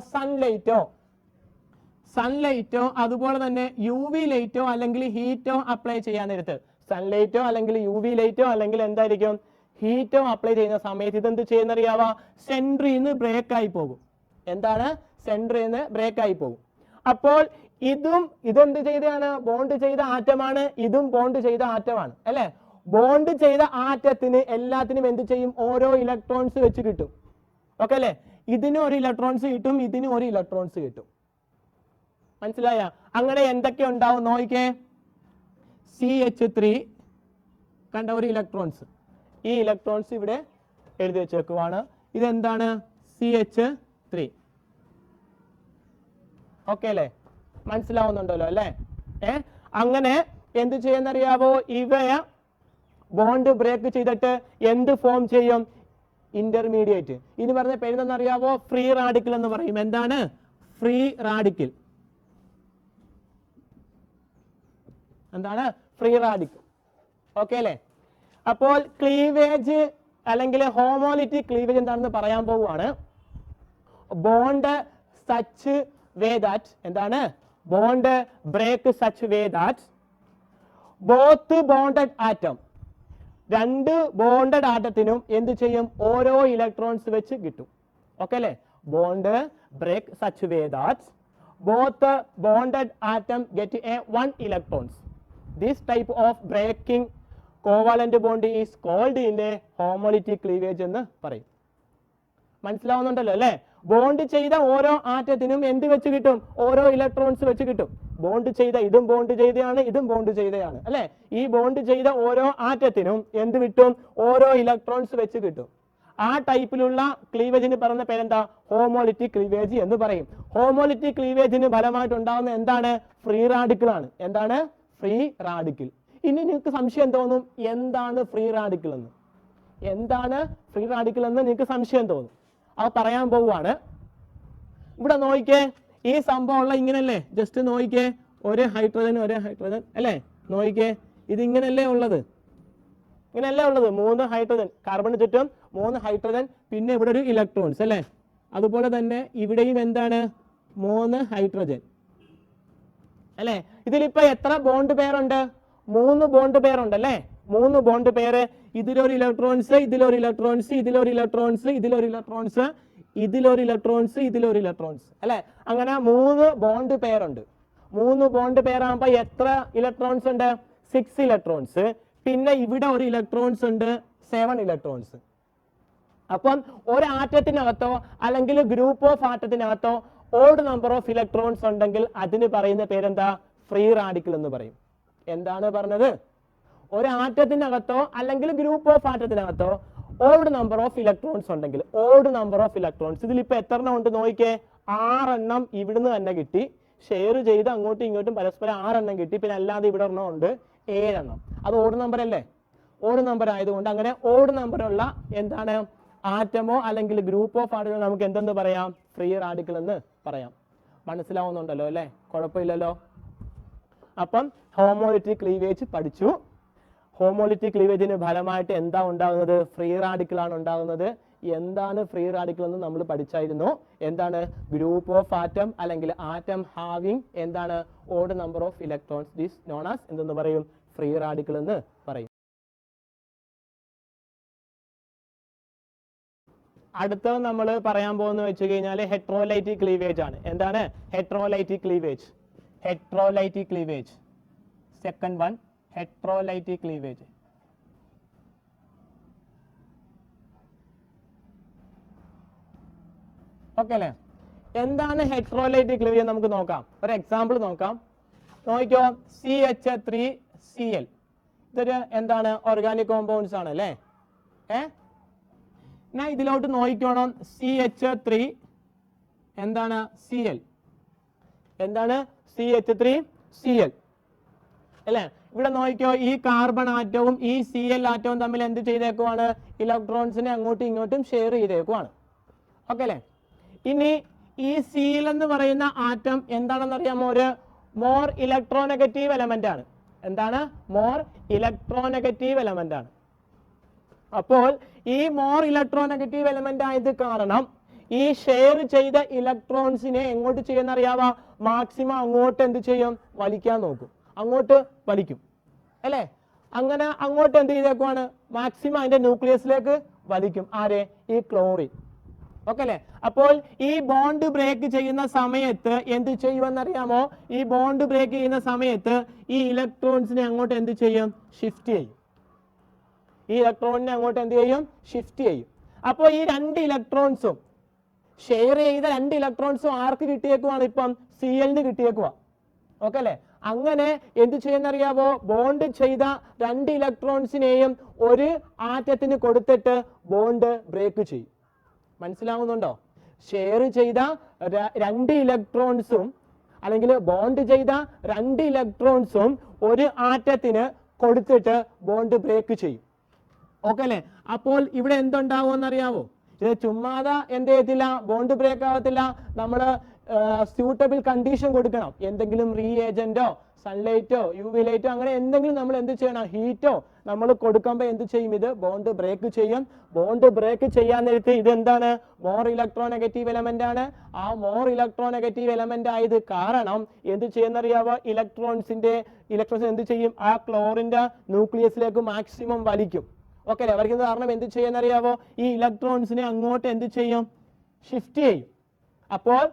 സൺലൈറ്റോ അതുപോലെ തന്നെ UV ലൈറ്റോ അല്ലെങ്കിൽ ഹീറ്റോ അപ്ലൈ ചെയ്യാൻ നേരത്ത്, സൺലൈറ്റോ അല്ലെങ്കിൽ UV ലൈറ്റോ അല്ലെങ്കിൽ എന്തായിരിക്കും ഹീറ്റോ അപ്ലൈ ചെയ്യുന്ന സമയത്ത് ഇതെന്ത് ചെയ്യുന്നറിയാവോ? സെൻട്രിന്ന് ബ്രേക്ക് ആയി പോകും. എന്താണ്? സെൻട്രിന്ന് ബ്രേക്ക് ആയി പോകും. അപ്പോൾ ഇതെന്ത് ചെയ്തതാണ്? ബോണ്ട് ചെയ്ത ആറ്റമാണ്. ഇതും ബോണ്ട് ചെയ്ത ആറ്റമാണ് അല്ലെ? ബോണ്ട് ചെയ്ത ആറ്റത്തിന് എല്ലാത്തിനും എന്ത് ചെയ്യും? ഓരോ ഇലക്ട്രോൺസ് വെച്ച് കിട്ടും. ഓക്കെ അല്ലെ? ഇതിന് ഒരു ഇലക്ട്രോൺസ് കിട്ടും, ഇതിന് ഒരു ഇലക്ട്രോൺസ് കിട്ടും. മനസ്സിലായ? അങ്ങനെ എന്തൊക്കെ ഉണ്ടാവും നോക്കിക്കേ. CH3 കണ്ട ഒരു ഇലക്ട്രോൺസ്, ഈ ഇലക്ട്രോൺസ് ഇവിടെ എഴുതി വെച്ചേക്കുവാണ്. ഇതെന്താണ്? CH3. ഓക്കെ അല്ലേ? മനസ്സിലാവുന്നുണ്ടല്ലോ അല്ലേ? അങ്ങനെ എന്ത് ചെയ്യുന്നറിയാവോ? ഇവയെ ബോണ്ട് ബ്രേക്ക് ചെയ്തിട്ട് എന്ത് ഫോം ചെയ്യും? ഇന്റർമീഡിയറ്റ്. ഇനി പറഞ്ഞ പേരെന്തെന്നറിയാവോ? ഫ്രീ റാഡിക്കൽ എന്ന് പറയും. എന്താണ് ഫ്രീ റാഡിക്കൽ? എന്താണ് ഫ്രീ റാഡിക്കൽ? ഓക്കെ അല്ലേ? അപ്പോൾ ക്ലീവേജ് അല്ലെങ്കിൽ ഹോമോലിറ്റിക് ക്ലീവേജ് എന്താണെന്ന് പറയാൻ പോവുകയാണ്. ബോണ്ട് സച്ച് വേ ദാറ്റ്, എന്താണ് bond break such way that both bonded atom, രണ്ട് ബോണ്ടഡ് ആറ്റത്തിനും എന്ത് ചെയ്യും, ഓരോ ഇലക്ട്രോൺസ് വെച്ച് കിട്ടും. ഓക്കെ അല്ലേ? Bond break such way that both bonded atom get a one electrons. This type of breaking covalent bond is called in a homolytic cleavage എന്ന് പറയും. മനസ്സിലാവുന്നുണ്ടല്ലോ അല്ലേ? ബോണ്ട് ചെയ്ത ഓരോ ആറ്റത്തിനും എന്ത് വെച്ച് കിട്ടും, ഓരോ ഇലക്ട്രോൺസ് വെച്ച് കിട്ടും. ബോണ്ട് ചെയ്ത ഇതും ബോണ്ട് ചെയ്തയാണ്, ഇതും ബോണ്ട് ചെയ്തയാണ് അല്ലെ? ഈ ബോണ്ട് ചെയ്ത ഓരോ ആറ്റത്തിനും എന്ത് കിട്ടും, ഓരോ ഇലക്ട്രോൺസ് വെച്ച് കിട്ടും. ആ ടൈപ്പിലുള്ള ക്ലീവേജിന് പറയുന്ന പേരെന്താ, ഹോമോലിറ്റിക് ക്ലീവേജ് എന്ന് പറയും. ഹോമോലിറ്റിക് ക്ലീവേജിന് ഫലമായിട്ട് ഉണ്ടാകുന്ന എന്താണ്, ഫ്രീ റാഡിക്കിൾ ആണ്. എന്താണ് ഫ്രീ റാഡിക്കിൾ? ഇനി നിങ്ങൾക്ക് സംശയം തോന്നും, എന്താണ് ഫ്രീ റാഡിക്കിൾ എന്ന്? എന്താണ് ഫ്രീ റാഡിക്കിൾ എന്ന് നിങ്ങൾക്ക് സംശയം തോന്നും. അത് പറയാൻ പോവുകയാണ്. ഇവിടെ നോക്കിക്കേ, ഈ സംഭവം ഉള്ള ഇങ്ങനല്ലേ, ജസ്റ്റ് നോക്കിക്കേ, ഒരു ഹൈഡ്രജൻ അല്ലേ, നോക്കിക്കേ, ഇതിങ്ങനല്ലേ ഉള്ളത്, ഇങ്ങനെയല്ലേ ഉള്ളത്, 3 ഹൈഡ്രജൻ, കാർബണിന് ചുറ്റും 3 ഹൈഡ്രജൻ, പിന്നെ ഇവിടെ ഒരു ഇലക്ട്രോൺസ് അല്ലേ. അതുപോലെ തന്നെ ഇവിടെയും എന്താണ്, 3 ഹൈഡ്രജൻ അല്ലേ. ഇതിലിപ്പോ എത്ര ബോണ്ട് പേരുണ്ട്, 3 ബോണ്ട് പേരുണ്ട് അല്ലേ. 3 ബോണ്ട് പേര്, ഇതിലൊരു ഇലക്ട്രോൺസ്, ഇതിലൊരു ഇലക്ട്രോൺസ്, ഇതിലൊരു ഇലക്ട്രോൺസ്, ഇതിലൊരു ഇലക്ട്രോൺസ്, ഇതിലൊരു ഇലക്ട്രോൺസ്, ഇതിലൊരു ഇലക്ട്രോൺസ് അല്ലെ. അങ്ങനെ 3 ബോണ്ട് പേരുണ്ട്. 3 ബോണ്ട് പേരാകുമ്പോ എത്ര ഇലക്ട്രോൺസ് ഉണ്ട്, 6 ഇലക്ട്രോൺസ്. പിന്നെ ഇവിടെ ഒരു ഇലക്ട്രോൺസ് ഉണ്ട്, 7 ഇലക്ട്രോൺസ്. അപ്പം ഒരു ആറ്റത്തിനകത്തോ അല്ലെങ്കിൽ ഗ്രൂപ്പ് ഓഫ് ആറ്റത്തിനകത്തോ ഓഡ് നമ്പർ ഓഫ് ഇലക്ട്രോൺസ് ഉണ്ടെങ്കിൽ അതിന് പറയുന്ന പേരെന്താ, ഫ്രീ റാഡിക്കൽ എന്ന് പറയും. എന്താണ് പറഞ്ഞത്, ഒരു ആറ്റത്തിനകത്തോ അല്ലെങ്കിൽ ഗ്രൂപ്പ് ഓഫ് ആറ്റത്തിനകത്തോ ഓഡ് നമ്പർ ഓഫ് ഇലക്ട്രോൺസ് ഉണ്ടെങ്കിൽ, ഓഡ് നമ്പർ ഓഫ് ഇലക്ട്രോൺസ്, ഇതിലിപ്പോ എത്ര എണ്ണം ഉണ്ട് നോക്കിക്കേ, 6 എണ്ണം ഇവിടുന്ന് തന്നെ കിട്ടി, ഷെയർ ചെയ്ത് അങ്ങോട്ടും ഇങ്ങോട്ടും പരസ്പരം 6 എണ്ണം കിട്ടി. പിന്നെ അല്ലാതെ ഇവിടെ ഒരെണ്ണം ഉണ്ട്, 7 എണ്ണം. അത് ഓഡ് നമ്പർ അല്ലേ, ഓഡ് നമ്പർ ആയതുകൊണ്ട് അങ്ങനെ ഓഡ് നമ്പറുള്ള എന്താണ് ആറ്റമോ അല്ലെങ്കിൽ ഗ്രൂപ്പ് ഓഫ് ആറ്റമോ നമുക്ക് എന്തെന്ന് പറയാം, ഫ്രീ റാഡിക്കൽ എന്ന് പറയാം. മനസ്സിലാവുന്നുണ്ടല്ലോ അല്ലേ, കുഴപ്പമില്ലല്ലോ. അപ്പം ഹോമോലിറ്റിക് ക്ലീവേജ് പഠിച്ചു. ഹോമോലിറ്റിക് ക്ലീവേജിന് ഫലമായിട്ട് എന്താ ഉണ്ടാകുന്നത്, ഫ്രീ റാഡിക്കൽ ആണ് ഉണ്ടാകുന്നത്. എന്താണ് ഫ്രീ റാഡിക്കൽ എന്ന് നമ്മൾ പഠിച്ചായിരുന്നു. എന്താണ്, ഗ്രൂപ്പ് ഓഫ് ആറ്റം അല്ലെങ്കിൽ ആറ്റം ഹാവിങ് എന്താണ് odd number of electrons, this known as എന്തെന്ന് പറയും, ഫ്രീ റാഡിക്കൽ എന്ന് പറയും. അടുത്തത് നമ്മൾ പറയാൻ പോകുന്ന വെച്ച് കഴിഞ്ഞാൽ ഹെട്രോലൈറ്റിക് ക്ലീവേജ് ആണ്. എന്താണ് heterolytic cleavage? Heterolytic cleavage, second one, heterolytic cleavage. Okay അല്ലേ? എന്താണ് ഹെട്രോലൈറ്റിക് ക്ലീവേജ് നമുക്ക് നോക്കാം. ഒരു എക്സാമ്പിൾ നോക്കാം. നോക്കിക്കോ, CH3Cl, ഇതൊരു എന്താണ് ഓർഗാനിക് കോമ്പൗണ്ട്സ് ആണ് അല്ലേ. ഞാൻ ഇതിലോട്ട് നോക്കിക്കോണം, CH3 എന്താണ് Cl, എന്താണ് CH3Cl അല്ലേ. ഇവിടെ നോക്കിക്കോ, ഈ കാർബൺ ആറ്റവും ഈ Cl ആറ്റവും തമ്മിൽ എന്ത് ചെയ്തേക്കുവാണ്, ഇലക്ട്രോൺസിനെ അങ്ങോട്ടും ഇങ്ങോട്ടും ഷെയർ ചെയ്തേക്കുവാണ്. ഓക്കെ അല്ലേ. ഇനി ഈ Cl എന്ന് പറയുന്ന ആറ്റം എന്താണെന്ന് അറിയാമോ, ഒരു മോർ ഇലക്ട്രോനെഗറ്റീവ് എലമെന്റ് ആണ്. എന്താണ്, മോർ ഇലക്ട്രോനെഗറ്റീവ് എലമെന്റ് ആണ്. അപ്പോൾ ഈ മോർ ഇലക്ട്രോനെഗറ്റീവ് എലമെന്റ് ആയത് കാരണം ഈ ഷെയർ ചെയ്ത ഇലക്ട്രോൺസിനെ എങ്ങോട്ട് ചെയ്യുന്ന അറിയാവാ, മാക്സിമം അങ്ങോട്ട് എന്ത് ചെയ്യും, വലിക്കാൻ നോക്കും, അങ്ങോട്ട് വലിക്കും അല്ലേ. അങ്ങനെ അങ്ങോട്ട് എന്ത് ചെയ്തേക്കുവാണ്, മാക്സിമം അതിന്റെ ന്യൂക്ലിയസിലേക്ക് വലിക്കും. ആരെ, ഈ ക്ലോറിൻ. ഓക്കെ അല്ലേ. അപ്പോൾ ഈ ബോണ്ട് ബ്രേക്ക് ചെയ്യുന്ന സമയത്ത് എന്ത് ചെയ്യുമെന്നറിയാമോ, ഈ ബോണ്ട് ബ്രേക്ക് ചെയ്യുന്ന സമയത്ത് ഈ ഇലക്ട്രോൺസിനെ അങ്ങോട്ട് എന്ത് ചെയ്യും, ഷിഫ്റ്റ് ചെയ്യും. ഈ ഇലക്ട്രോണിനെ അങ്ങോട്ട് എന്ത് ചെയ്യും, ഷിഫ്റ്റ് ചെയ്യും. അപ്പോൾ ഈ 2 ഇലക്ട്രോൺസും ഷെയർ ചെയ്ത 2 ഇലക്ട്രോൺസും ആർക്ക് കിട്ടിയേക്കുവാണ്, ഇപ്പം Cl കിട്ടിയേക്കുവാ. ഓക്കെ അല്ലേ. അങ്ങനെ എന്ത് ചെയ്യുന്നറിയാവോ, ബോണ്ട് ചെയ്ത 2 ഇലക്ട്രോൺസിനെയും ഒരു ആറ്റത്തിന് കൊടുത്തിട്ട് ബോണ്ട് ബ്രേക്ക് ചെയ്യും. മനസ്സിലാവുന്നുണ്ടോ? ഷെയർ ചെയ്ത 2 ഇലക്ട്രോൺസും അല്ലെങ്കിൽ ബോണ്ട് ചെയ്ത 2 ഇലക്ട്രോൺസും ഒരു ആറ്റത്തിന് കൊടുത്തിട്ട് ബോണ്ട് ബ്രേക്ക് ചെയ്യും. ഓക്കെ അല്ലേ. അപ്പോൾ ഇവിടെ എന്തുണ്ടാവുമെന്ന് അറിയാവോ, ഇത് ചുമ്മാതെ എന്ത് ചെയ്യത്തില്ല, ബോണ്ട് ബ്രേക്ക് ആവത്തില്ല. നമ്മൾ സ്യൂട്ടബിൾ കണ്ടീഷൻ കൊടുക്കണം. എന്തെങ്കിലും റീഏജന്റോ സൺലൈറ്റോ യു വി ലൈറ്റോ അങ്ങനെ എന്തെങ്കിലും നമ്മൾ എന്ത് ചെയ്യണം, ഹീറ്റോ നമ്മൾ കൊടുക്കുമ്പോൾ എന്ത് ചെയ്യും, ഇത് ബോണ്ട് ബ്രേക്ക് ചെയ്യും. ബോണ്ട് ബ്രേക്ക് ചെയ്യാൻ നേരത്ത് ഇതെന്താണ്, മോർ ഇലക്ട്രോനെഗറ്റീവ് എലമെന്റ് ആണ്. ആ മോർ ഇലക്ട്രോനെഗറ്റീവ് എലമെന്റ് ആയത് കാരണം എന്ത് ചെയ്യുന്നറിയാവോ, ഇലക്ട്രോൺസ് എന്ത് ചെയ്യും, ആ ക്ലോറിന്റെ ന്യൂക്ലിയസിലേക്ക് മാക്സിമം വലിക്കും. ഓക്കെ അല്ലേ, വലിക്കുന്നത് കാരണം എന്ത് ചെയ്യുന്നറിയാവോ, ഈ ഇലക്ട്രോൺസിനെ അങ്ങോട്ട് എന്ത് ചെയ്യും, ഷിഫ്റ്റ് ചെയ്യും. അപ്പോൾ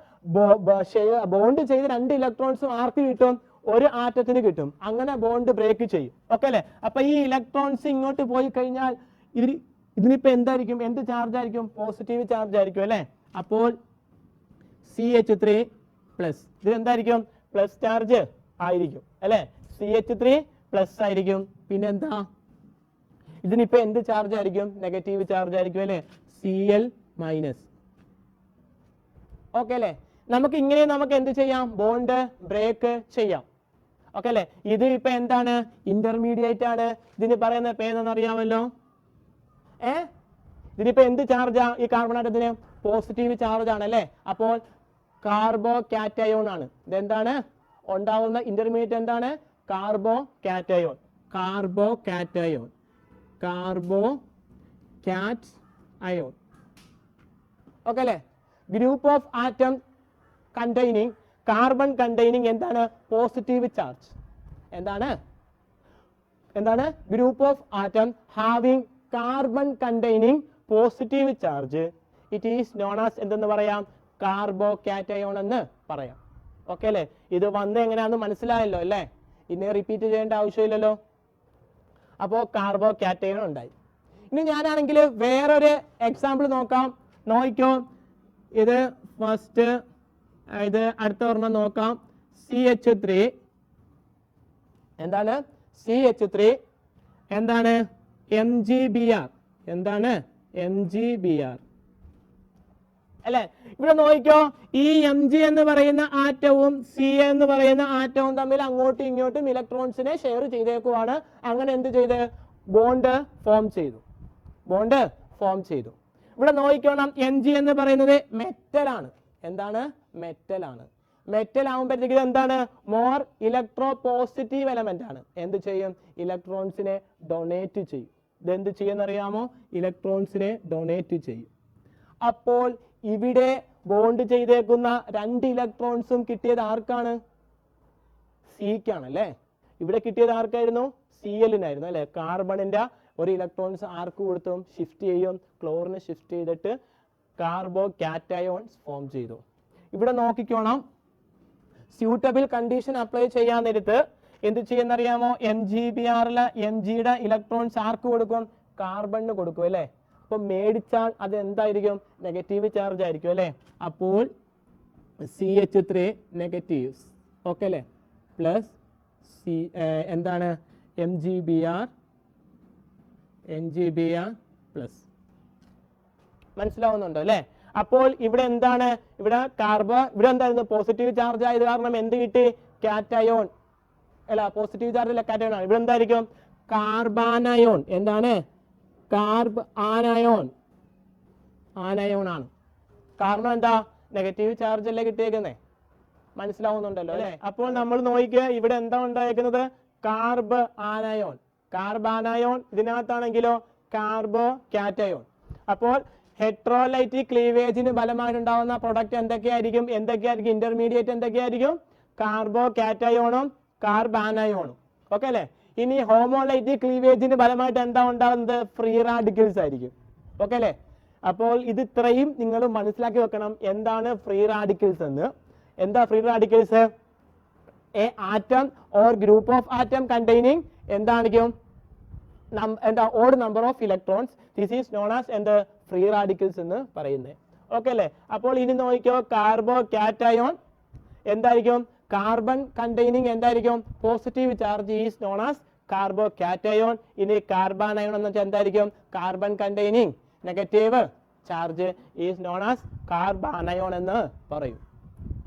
ബോണ്ട് ചെയ്ത് 2 ഇലക്ട്രോൺസും ആർക്ക് കിട്ടും, ഒരു ആറ്റത്തിന് കിട്ടും. അങ്ങനെ ബോണ്ട് ബ്രേക്ക് ചെയ്യും. ഓക്കെ അല്ലെ. അപ്പൊ ഈ ഇലക്ട്രോൺസ് ഇങ്ങോട്ട് പോയി കഴിഞ്ഞാൽ ഇതിനിപ്പോ എന്തായിരിക്കും, എന്ത് ചാർജ് ആയിരിക്കും, പോസിറ്റീവ് ചാർജ് ആയിരിക്കും അല്ലെ. അപ്പോൾ CH3 പ്ലസ് ഇത് എന്തായിരിക്കും, പ്ലസ് ചാർജ് ആയിരിക്കും അല്ലെ. CH3 പ്ലസ് ആയിരിക്കും. പിന്നെന്താ, ഇതിനിപ്പോ എന്ത് ചാർജ് ആയിരിക്കും, നെഗറ്റീവ് ചാർജ് ആയിരിക്കും അല്ലെ, Cl മൈനസ്. ഓക്കെ അല്ലെ. നമുക്ക് ഇങ്ങനെ നമുക്ക് എന്ത് ചെയ്യാം, ബോണ്ട് ബ്രേക്ക് ചെയ്യാം. ഓക്കെ അല്ലെ. ഇത് ഇപ്പൊ എന്താണ്, ഇന്റർമീഡിയറ്റ് ആണ്. ഇതിന് പറയുന്ന പേരെന്ന് അറിയാമല്ലോ. ഇതിനിപ്പോ എന്ത് ചാർജാ, ഈ കാർബൺ ആറ്റത്തിന് പോസിറ്റീവ് ചാർജ് ആണ് അല്ലെ. അപ്പോൾ കാർബോ കാറ്റയോൺ ആണ്. ഇതെന്താണ് ഉണ്ടാവുന്ന ഇന്റർമീഡിയറ്റ്, എന്താണ്, carbo cation. Carbo cation, carbo കാറ്റ് അയോൺ. ഓക്കെ അല്ലെ. Group of atom containing carbon containing എന്താണ്, പോസിറ്റീവ് ചാർജ്. എന്താണ് group of atom having carbon containing positive charge, it is known as എന്തെന്ന് പറയാം, കാർബോ കാറ്റയോൺ എന്ന് പറയാം. ഓക്കെ അല്ലെ. ഇത് വന്ന് എങ്ങനെയാണെന്ന് മനസ്സിലായല്ലോ അല്ലെ, ഇനി റിപ്പീറ്റ് ചെയ്യേണ്ട ആവശ്യമില്ലല്ലോ. അപ്പോ കാർബോ കാറ്റയോൺ ഉണ്ടായി. ഇനി ഞാനാണെങ്കിൽ വേറൊരു എക്സാമ്പിൾ നോക്കാം. നോക്കിക്കോ, ഇത് ഫസ്റ്റ്, ഇത് അടുത്ത ഒരെണ്ണം നോക്കാം. CH3 എന്താണ്, CH3 എന്താണ്, MgBr. എന്താണ്, MgBr അല്ലെ. ഇവിടെ നോക്കിക്കോ, ഈ Mg എന്ന് പറയുന്ന ആറ്റവും Ca എന്ന് പറയുന്ന ആറ്റവും തമ്മിൽ അങ്ങോട്ടും ഇങ്ങോട്ടും ഇലക്ട്രോൺസിനെ ഷെയർ ചെയ്തേക്കുവാണ്. അങ്ങനെ എന്ത് ചെയ്ത്, ബോണ്ട് ഫോം ചെയ്തു. ഇവിടെ നോക്കിക്കോണം, Mg എന്ന് പറയുന്നത് മെറ്റൽ ആണ്. എന്താണ്, മെറ്റൽ ആണ്. മെറ്റൽ ആകുമ്പോഴത്തേക്ക് എന്താണ്, മോർ ഇലക്ട്രോ പോസിറ്റീവ് എലമെന്റ് ആണ്. എന്ത് ചെയ്യും, ഇലക്ട്രോൺസിനെ ഡൊണേറ്റ് ചെയ്യും. ഇതെന്ത് ചെയ്യുന്നറിയാമോ, ഇലക്ട്രോൺസിനെ ഡൊണേറ്റ് ചെയ്യും. അപ്പോൾ ഇവിടെ ബോണ്ട് ചെയ്തേക്കുന്ന 2 ഇലക്ട്രോൺസും കിട്ടിയത് ആർക്കാണ്, സിക്കാണ് അല്ലെ. ഇവിടെ കിട്ടിയത് ആർക്കായിരുന്നു, Cl-നായിരുന്നു അല്ലെ. കാർബണിന്റെ ഒരു ഇലക്ട്രോൺസ് ആർക്ക് കൊടുത്തും ഷിഫ്റ്റ് ചെയ്യും, ക്ലോറിന് ഷിഫ്റ്റ് ചെയ്തിട്ട് കാർബോ കാറ്റയോൺസ് ഫോം ചെയ്തു. ഇവിടെ നോക്കിക്കോണം, സ്യൂട്ടബിൾ കണ്ടീഷൻ അപ്ലൈ ചെയ്യാൻ നേരത്ത് എന്ത് ചെയ്യുന്നറിയാമോ, MgBrലെ Mgയുടെ ഇലക്ട്രോൺസ് ആർക്ക് കൊടുക്കും, കാർബണിന് കൊടുക്കും അല്ലെ. അപ്പൊ മേടിച്ചാൽ അത് എന്തായിരിക്കും, നെഗറ്റീവ് ചാർജ് ആയിരിക്കും അല്ലെ. അപ്പോൾ CH3 നെഗറ്റീവ്സ്. ഓക്കെ അല്ലെ. പ്ലസ് എന്താണ്, MgBr പ്ലസ്. മനസ്സിലാവുന്നുണ്ടോ അല്ലെ. അപ്പോൾ ഇവിടെ എന്താണ്, ഇവിടെ ഇവിടെ എന്തായിരുന്നു, പോസിറ്റീവ് ചാർജ് ആയത് കാരണം എന്ത് കിട്ടി, കാറ്റയോൺ അല്ല, പോസിറ്റീവ് ചാർജ് അല്ല, കാറ്റയോൺ ആണ്. ഇവിടെ എന്തായിരിക്കും, കാർബാനയോൺ. എന്താണ്, ആനയോൺ ആണ്. കാരണം എന്താ, നെഗറ്റീവ് ചാർജ് അല്ലേ കിട്ടിയേക്കുന്നേ. മനസ്സിലാവുന്നുണ്ടല്ലോ അല്ലെ. അപ്പോൾ നമ്മൾ നോക്കിക്കുക, ഇവിടെ എന്താ ഉണ്ടായിരിക്കുന്നത്, കാർബാനയോൺ. ഇതിനകത്താണെങ്കിലോ കാർബോ കാറ്റയോൺ. അപ്പോൾ ഹെട്രോലൈറ്റിക് ക്ലീവേജിന് ഫലമായിട്ടുണ്ടാവുന്ന പ്രൊഡക്റ്റ് എന്തൊക്കെയായിരിക്കും, ഇന്റർമീഡിയറ്റ് എന്തൊക്കെയായിരിക്കും, കാർബോ കാറ്റയോണും കാർബാനയോണും. ഓക്കെ അല്ലെ. ഇനി ഹോമോലൈറ്റിക് ക്ലീവേജിന് ഫലമായിട്ട് എന്താ ഉണ്ടാവുന്നത്, ഫ്രീ റാഡിക്കൽസ് ആയിരിക്കും. ഓക്കെ അല്ലെ. അപ്പോൾ ഇത് ഇത്രയും നിങ്ങൾ മനസ്സിലാക്കി വെക്കണം, എന്താണ് ഫ്രീ റാഡിക്കൽസ് എന്ന്. എന്താ free radicals, a atom or group of atom containing എന്തായിരിക്കും, എന്താ, odd number of electrons. This is known as എന്ത്, ഫ്രീ റാഡിക്കൽസ് എന്ന് പറയുന്നത്. ഓക്കെ അല്ലെ. അപ്പോൾ ഇനി നോക്കിക്കോ, കാർബോ കാറ്റയോൺ എന്തായിരിക്കും, കാർബൺ കണ്ടെയ്നിങ് എന്തായിരിക്കും, positive charge is known as carbocation. ഇനി കാർബാനയോൺ എന്ന് വെച്ചാൽ എന്തായിരിക്കും, carbon containing negative charge is known as carbanion എന്ന് പറയും.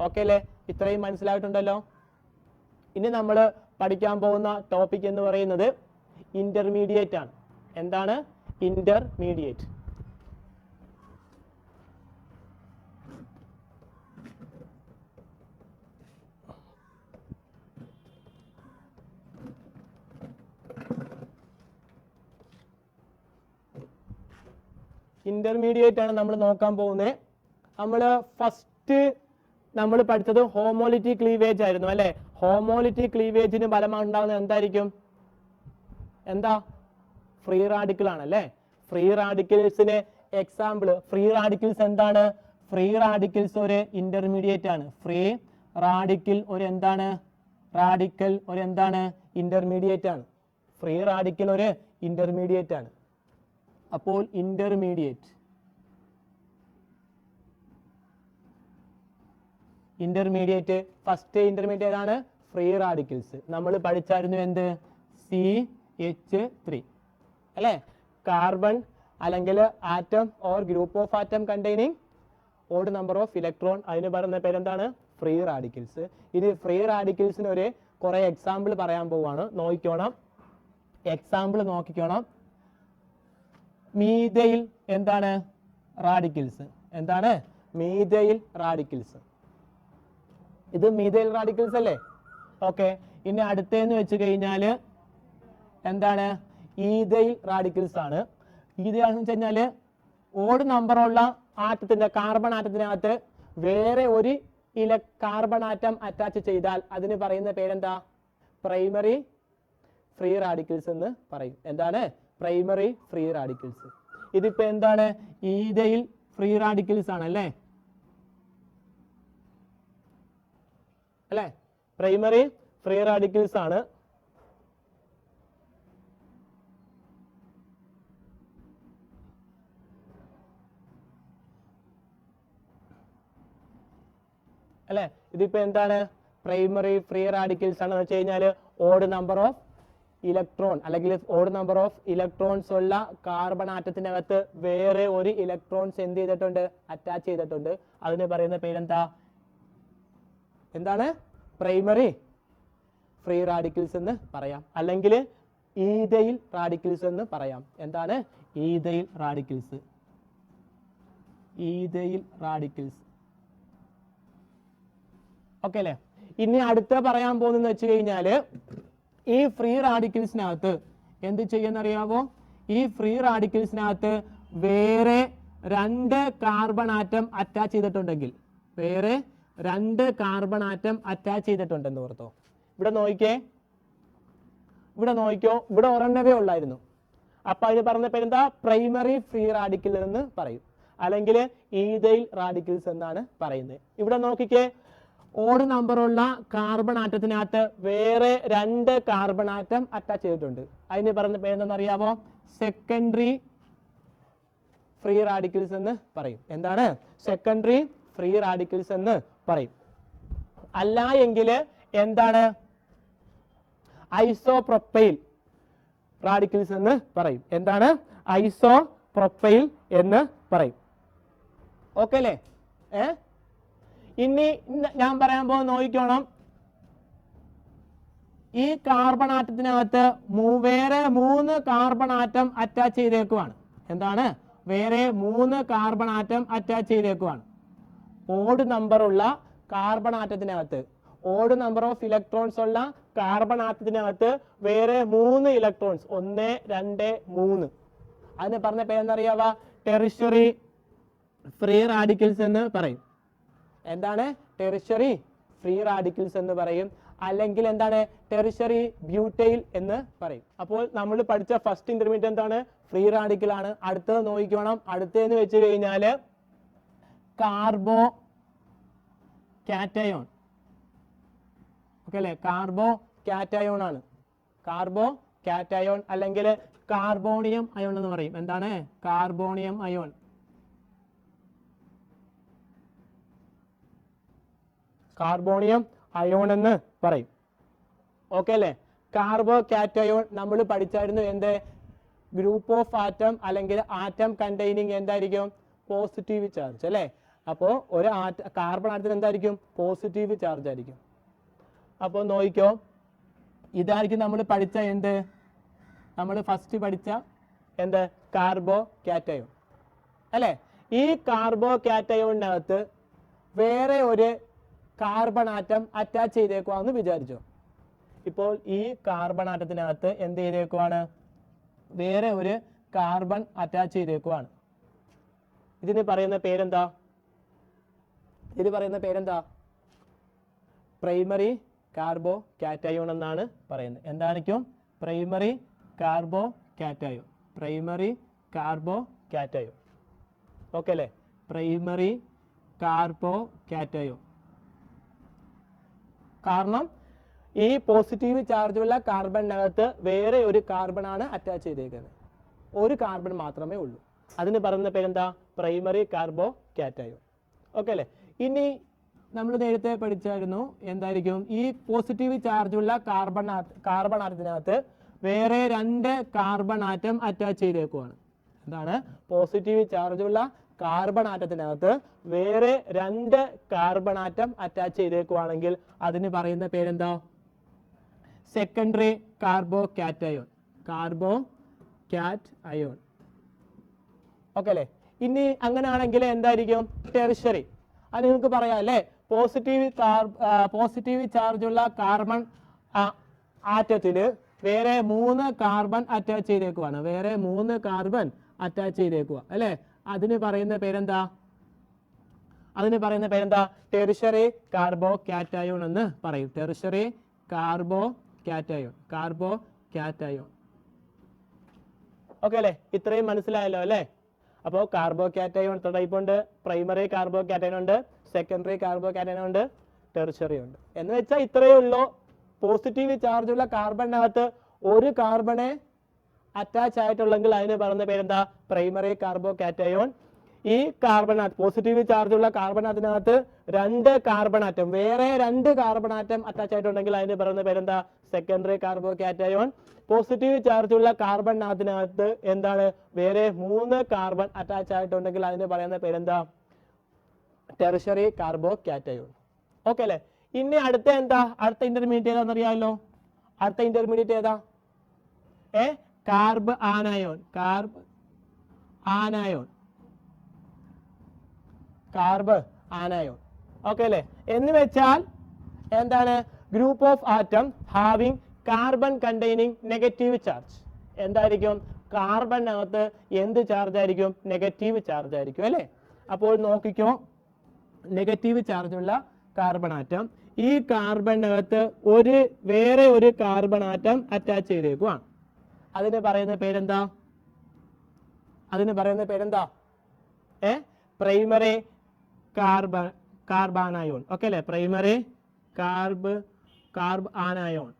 ഓക്കെ അല്ലെ. ഇത്രയും മനസ്സിലായിട്ടുണ്ടല്ലോ. ഇനി നമ്മൾ പഠിക്കാൻ പോകുന്ന ടോപ്പിക് എന്ന് പറയുന്നത് ഇന്റർമീഡിയറ്റ് ആണ്. എന്താണ്, ഇന്റർമീഡിയറ്റ്. ഇന്റർമീഡിയറ്റ് ആണ് നമ്മൾ നോക്കാൻ പോകുന്നത്. നമ്മൾ ഫസ്റ്റ് നമ്മൾ പഠിച്ചത് ഹോമോലിറ്റി ക്ലീവേജ് ആയിരുന്നു അല്ലെ. ഹോമോലിറ്റി ക്ലീവേജിന് ഫലമാണ് ഉണ്ടാകുന്നത് എന്തായിരിക്കും? എന്താ? ഫ്രീ റാഡിക്കൽ ആണല്ലേ. ഫ്രീ റാഡിക്കൽസിന് എക്സാമ്പിൾ, ഫ്രീ റാഡിക്കൽസ് എന്താണ്? ഫ്രീ റാഡിക്കൽസ് ഒരു ഇന്റർമീഡിയറ്റ് ആണ്. ഫ്രീ റാഡിക്കൽ ഒരു എന്താണ്? റാഡിക്കൽ ഒരു എന്താണ്? ഇന്റർമീഡിയറ്റ് ആണ്. ഫ്രീ റാഡിക്കൽ ഒരു ഇന്റർമീഡിയറ്റ് ആണ്. അപ്പോൾ ഇന്റർമീഡിയറ്റ് ഫസ്റ്റ് ഇന്റർമീഡിയറ്റ് ആണ് ഫ്രീ റാഡിക്കൽസ്. നമ്മൾ പഠിച്ചായിരുന്നു എന്ത്? CH3 അല്ലെ. കാർബൺ അല്ലെങ്കിൽ atom or group of atom containing odd number of electron, അതിന് പറയുന്ന പേരെന്താണ്? Free radicals. ഇനി ഫ്രീ റാഡിക്കൽസിന് ഒരു കുറെ എക്സാമ്പിൾ പറയാൻ പോവാണ്. നോക്കിക്കോണം, എക്സാമ്പിൾ നോക്കിക്കോണം. മീഥൈൽ എന്താണ്? റാഡിക്കൽസ്. എന്താണ്? Methyl radicals. ഇത് മീഥൈൽ റാഡിക്കൽസ് അല്ലേ. ഓക്കെ. ഇനി അടുത്തേന്ന് വെച്ച് കഴിഞ്ഞാല് എന്താണ്? ഈഥൈൽ റാഡിക്കൽസ് ആണ്. ഈഥൈൽ എന്ന് വെച്ച് കഴിഞ്ഞാല് ഓഡ് നമ്പറുള്ള ആറ്റത്തിന്റെ, കാർബൺ ആറ്റത്തിനകത്ത് വേറെ ഒരു കാർബൺ ആറ്റം അറ്റാച്ച് ചെയ്താൽ അതിന് പറയുന്ന പേരെന്താ? പ്രൈമറി ഫ്രീ റാഡിക്കൽസ് എന്ന് പറയും. എന്താണ്? Primary free radicals. ഇതിപ്പോ എന്താണ്? ഈഥൈൽ ഫ്രീ റാഡിക്കൽസ് ആണ് അല്ലേ. അല്ലെ, പ്രൈമറി ഫ്രീ റാഡിക്കൽസ് ആണ്. അല്ലെ, ഇതിപ്പോ എന്താണ്? പ്രൈമറി ഫ്രീ റാഡിക്കൽസ് ആണെന്ന് വെച്ച് കഴിഞ്ഞാൽ ഓഡ് നമ്പർ ഓഫ് ഇലക്ട്രോൺ അല്ലെങ്കിൽ ഓഡ് നമ്പർ ഓഫ് ഇലക്ട്രോൺസ് ഉള്ള കാർബൺ ആറ്റത്തിനകത്ത് വേറെ ഒരു ഇലക്ട്രോൺസ് എന്ത് ചെയ്തിട്ടുണ്ട്? അറ്റാച്ച് ചെയ്തിട്ടുണ്ട്. അതിന് പറയുന്ന പേരെന്താ? എന്താണ്? പ്രൈമറി ഫ്രീ റാഡിക്കൽസ് എന്ന് പറയാം, അല്ലെങ്കിൽ ഈഥൈൽ റാഡിക്കൽസ് എന്ന് പറയാം. എന്താണ്? Ethyl radicals. Ethyl radicals. Okay അല്ലേ. ഇനി അടുത്ത പറയാൻ പോകുന്നത് വെച്ച് കഴിഞ്ഞാല് ഈ ഫ്രീ റാഡിക്കൽസിനകത്ത് എന്ത് ചെയ്യുന്നറിയാവോ? ഈ ഫ്രീ റാഡിക്കൽസിനകത്ത് വേറെ 2 കാർബൺ ആറ്റം അറ്റാച്ച് ചെയ്തിട്ടുണ്ടെങ്കിൽ, വേറെ 2 കാർബൺ ആറ്റം അറ്റാച്ച് ചെയ്തിട്ടുണ്ടെന്ന് ഓർത്തോ. ഇവിടെ നോക്കിക്കോ, ഇവിടെ ഒരെണ്ണവേ ഉള്ളായിരുന്നു. അപ്പൊ അതിന് പറഞ്ഞ പേരെന്താ? പ്രൈമറി ഫ്രീ റാഡിക്കൽ എന്ന് പറയും, അല്ലെങ്കിൽ ഈഥൈൽ റാഡിക്കൽസ് എന്നാണ് പറയുന്നത്. ഇവിടെ നോക്കിക്കേ, ഓഡ് നമ്പറുള്ള കാർബൺ ആറ്റത്തിനകത്ത് വേറെ 2 കാർബൺ ആറ്റം അറ്റാച്ച് ചെയ്തിട്ടുണ്ട്. അതിന് പറഞ്ഞ പേരെന്താണെന്ന് അറിയാമോ? സെക്കൻഡറി ഫ്രീ റാഡിക്കൽസ് എന്ന് പറയും. എന്താണ്? സെക്കൻഡറി ഫ്രീ റാഡിക്കൽസ് എന്ന് പറയും. അല്ല എങ്കിൽ എന്താണ്? ഐസോപ്രോപ്പൈൽ റാഡിക്കൽസ് എന്ന് പറയും. എന്താണ്? ഐസോപ്രോപ്പൈൽ എന്ന് പറയും. ഓക്കെ അല്ലേ. ഇനി ഞാൻ പറയാൻ പോകുന്ന നോക്കിക്കോണം. ഈ കാർബൺ ആറ്റത്തിനകത്ത് വേറെ 3 കാർബൺ ആറ്റം അറ്റാച്ച് ചെയ്തേക്കുവാണ്. എന്താണ്? വേറെ 3 കാർബൺ ആറ്റം അറ്റാച്ച് ചെയ്തേക്കുവാണ്. ഓഡ് നമ്പറുള്ള കാർബൺ ആറ്റത്തിനകത്ത്, ഓഡ് നമ്പർ ഓഫ് ഇലക്ട്രോൺസ് ഉള്ള കാർബൺ ആറ്റത്തിനകത്ത് വേറെ 3 ഇലക്ട്രോൺസ്, 1 2 3. അതിന് പറഞ്ഞ പേരെന്തറിയാവാ? ടെറിഷ്യറി ഫ്രീ റാഡിക്കൽസ് എന്ന് പറയും. എന്താണ്? ടെറിഷ്യറി ഫ്രീ റാഡിക്കൽസ് എന്ന് പറയും, അല്ലെങ്കിൽ എന്താണ്? ടെറിഷ്യറി ബ്യൂട്ടൈൽ എന്ന് പറയും. അപ്പോൾ നമ്മൾ പഠിച്ച ഫസ്റ്റ് ഇന്റർമീഡിയറ്റ് എന്താണ്? ഫ്രീ റാഡിക്കൽ ആണ്. അടുത്തത് നോക്കിക്കോണം. അടുത്തതെന്ന് വെച്ച് കഴിഞ്ഞാൽ കാർബോ കാറ്റയോൺ. ഓക്കെ അല്ലേ. കാർബോ കാറ്റയോൺ ആണ്. കാർബോ കാറ്റയോൺ അല്ലെങ്കിൽ കാർബോണിയം അയോൺ എന്ന് പറയും. എന്താണ്? Carbonium ion. കാർബോണിയം അയോൺ എന്ന് പറയും. ഓക്കെ അല്ലേ. കാർബോ കാറ്റയോൺ നമ്മൾ പഠിച്ചായിരുന്നു. എന്ത്? ഗ്രൂപ്പ് ഓഫ് ആറ്റം അല്ലെങ്കിൽ ആറ്റം കണ്ടെയ്നിങ് എന്തായിരിക്കും? പോസിറ്റീവ് ചാർജ് അല്ലേ. അപ്പോൾ ഒരു കാർബൺ ആറ്റത്തിന് എന്തായിരിക്കും? പോസിറ്റീവ് ചാർജ് ആയിരിക്കും. അപ്പോൾ നോക്കിക്കോ, ഇതായിരിക്കും നമ്മൾ പഠിച്ച എന്ത്? നമ്മൾ ഫസ്റ്റ് പഠിച്ച എന്ത്? കാർബോ കാറ്റയോൺ അല്ലേ. ഈ കാർബോ കാറ്റയോണിനകത്ത് വേറെ ഒരു കാർബൺ ആറ്റം അറ്റാച്ച് ചെയ്തേക്കുവാന്ന് വിചാരിച്ചോ. ഇപ്പോൾ ഈ കാർബൺ ആറ്റത്തിനകത്ത് എന്ത് ചെയ്തേക്കുവാണ്? വേറെ ഒരു കാർബൺ അറ്റാച്ച് ചെയ്തേക്കുവാണ്. ഇതിന് പറയുന്ന പേരെന്താ? ഇതിന് പറയുന്ന പേരെന്താ? പ്രൈമറി കാർബോ കാറ്റയോൺ എന്നാണ് പറയുന്നത്. എന്തായിരിക്കും? Primary carbocation. Primary carbocation. Okay അല്ലേ? Primary carbocation. കാരണം ഈ പോസിറ്റീവ് ചാർജുള്ള കാർബണിനകത്ത് വേറെ ഒരു കാർബണാണ് അറ്റാച്ച് ചെയ്തേക്കുന്നത്. ഒരു കാർബൺ മാത്രമേ ഉള്ളൂ. അതിന് പറയുന്ന പേരെന്താ? Primary carbocation. ഓക്കെ അല്ലേ? ഇനി നമ്മൾ നേരത്തെ പഠിച്ചായിരുന്നു എന്തായിരിക്കും? ഈ പോസിറ്റീവ് ചാർജുള്ള കാർബൺ ആറ്റത്തിനകത്ത് വേറെ 2 കാർബൺ ആറ്റം അറ്റാച്ച് ചെയ്തേക്കുവാണ്. എന്താണ്? പോസിറ്റീവ് ചാർജുള്ള കാർബൺ ആറ്റത്തിനകത്ത് വേറെ 2 കാർബൺ ആറ്റം അറ്റാച്ച് ചെയ്തേക്കുവാണെങ്കിൽ അതിന് പറയുന്ന പേരെന്താ? Secondary carbo cation. Carbo cation. Okay അല്ലേ? ഇനി അങ്ങനെയാണെങ്കിൽ എന്തായിരിക്കും? ടെർഷ്യറി. അത് നിങ്ങൾക്ക് പറയാം അല്ലേ? പോസിറ്റീവ് ചാർജുള്ള കാർബൺ ആറ്റത്തില് വേറെ 3 കാർബൺ അറ്റാച്ച് ചെയ്തേക്കുവാണ്. വേറെ 3 കാർബൺ അറ്റാച്ച് ചെയ്തേക്കുക അല്ലേ? അതിന് പറയുന്ന പേരെന്താ? അതിന് പറയുന്ന പേരെന്താ? ടെർഷ്യറി കാർബോ കാറ്റയോൺ എന്ന് പറയും. Tertiary carbo cation. Carbo cation. Okay അല്ലേ? ഇത്രയും മനസ്സിലായല്ലോ അല്ലേ? അപ്പോൾ കാർബോ കാറ്റയോൺ ടൈപ്പ് ഉണ്ട്, പ്രൈമറി കാർബോ കാറ്റയോൺ ഉണ്ട്, സെക്കൻഡറി കാർബോ കാറ്റയോൺ ഉണ്ട്, ടെർഷ്യറി ഉണ്ട്. എന്ന് വെച്ചാൽ ഇത്രയേ ഉള്ളൂ. പോസിറ്റീവ് ചാർജുള്ള കാർബണിനകത്ത് ഒരു കാർബണെ അറ്റാച്ച് ആയിട്ടുള്ളെങ്കിൽ അതിന് പറയുന്ന പേരെന്താ? Primary carbo cation. ഈ പോസിറ്റീവ് ചാർജുള്ള കാർബണത്തിനകത്ത് 2 കാർബൺ ആറ്റം വേറെ 2 കാർബൺ ആറ്റം അറ്റാച്ച് ആയിട്ടുണ്ടെങ്കിൽ അതിന് പറയുന്ന പേരെന്താ? Secondary carbo cation. പോസിറ്റീവ് ചാർജുള്ള കാർബണത്തിനകത്ത് എന്താണ്? വേറെ 3 കാർബൺ അറ്റാച്ച് ആയിട്ടുണ്ടെങ്കിൽ അതിന് പറയുന്ന പേരെന്താ? Tertiary carbo cation. ഓക്കെ അല്ലേ? ഇനി അടുത്ത എന്താ? അടുത്ത ഇന്റർമീഡിയറ്റ് ഏതാണെന്ന് അറിയാമല്ലോ. അടുത്ത ഇന്റർമീഡിയറ്റ് ഏതാ? Carb anion. Carb anion. Carb anion. Okay അല്ലേ? എന്ന് വെച്ചാൽ എന്താണ്? Group of atom having carbon containing negative charge. എന്തായിരിക്കും? കാർബണിനകത്ത് എന്ത് ചാർജ് ആയിരിക്കും? നെഗറ്റീവ് ചാർജ് ആയിരിക്കും അല്ലേ? അപ്പോൾ നോക്കിക്കോ, നെഗറ്റീവ് ചാർജുള്ള കാർബൺ ആറ്റം. ഈ കാർബണിനകത്ത് വേറെ ഒരു കാർബൺ ആറ്റം അറ്റാച്ച് ചെയ്തേക്കുവാണ്. അതിന് പറയുന്ന പേരെന്താ? അതിന് പറയുന്ന പേരെന്താ? പ്രൈമറി കാർബാനയോൺ. ഓക്കെ അല്ലേ? Primary carb anion.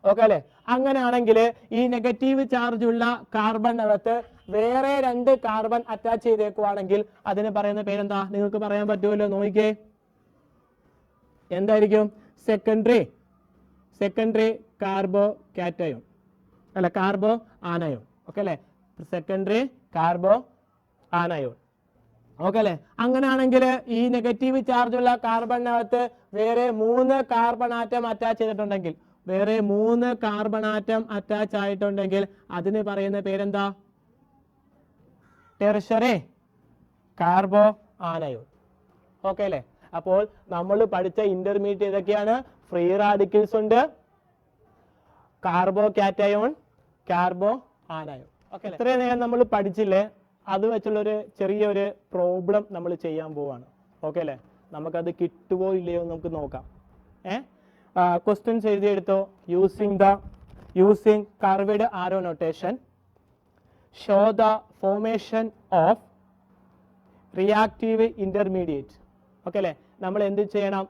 ഓക്കെ അല്ലേ? അങ്ങനെയാണെങ്കിൽ ഈ നെഗറ്റീവ് ചാർജ് ഉള്ള കാർബണിനകത്ത് വേറെ 2 കാർബൺ അറ്റാച്ച് ചെയ്തേക്കുവാണെങ്കിൽ അതിന് പറയുന്ന പേരെന്താ? നിങ്ങൾക്ക് പറയാൻ പറ്റുമല്ലോ, നോക്കിക്കേ. എന്തായിരിക്കും? സെക്കൻഡറി കാർബോ കാറ്റയോൺ അല്ല, കാർബോ ആനയോൺ. ഓക്കെ അല്ലേ? Secondary carbo anion. ഓക്കെ അല്ലേ? അങ്ങനെയാണെങ്കിൽ ഈ നെഗറ്റീവ് ചാർജ് ഉള്ള കാർബണിനകത്ത് വേറെ 3 കാർബൺ ആറ്റം അറ്റാച്ച് ചെയ്തിട്ടുണ്ടെങ്കിൽ വേറെ 3 കാർബൺ ആറ്റം അറ്റാച്ച് ആയിട്ടുണ്ടെങ്കിൽ അതിന് പറയുന്ന പേരെന്താ? Tertiary carbo anion. ഓക്കെ അല്ലേ? അപ്പോൾ നമ്മൾ പഠിച്ച ഇന്റർമീഡിയറ്റ് ഏതൊക്കെയാണ്? ഫ്രീ റാഡിക്കൽസ് ഉണ്ട്, carbo cation, carbo anion. Okay, ഇത്രയും നേരം നമ്മൾ പഠിച്ചില്ലേ? അത് വെച്ചുള്ളൊരു ചെറിയൊരു പ്രോബ്ലം നമ്മൾ ചെയ്യാൻ പോവാണ്. ഓക്കെ അല്ലേ? നമുക്കത് കിട്ടുമോ ഇല്ലയോ നമുക്ക് നോക്കാം. ക്വസ്റ്റ്യൻസ് എഴുതിയെടുത്തോ. Using curved arrow notation show the formation of reactive intermediate. Okay അല്ലേ? നമ്മൾ എന്ത് ചെയ്യണം?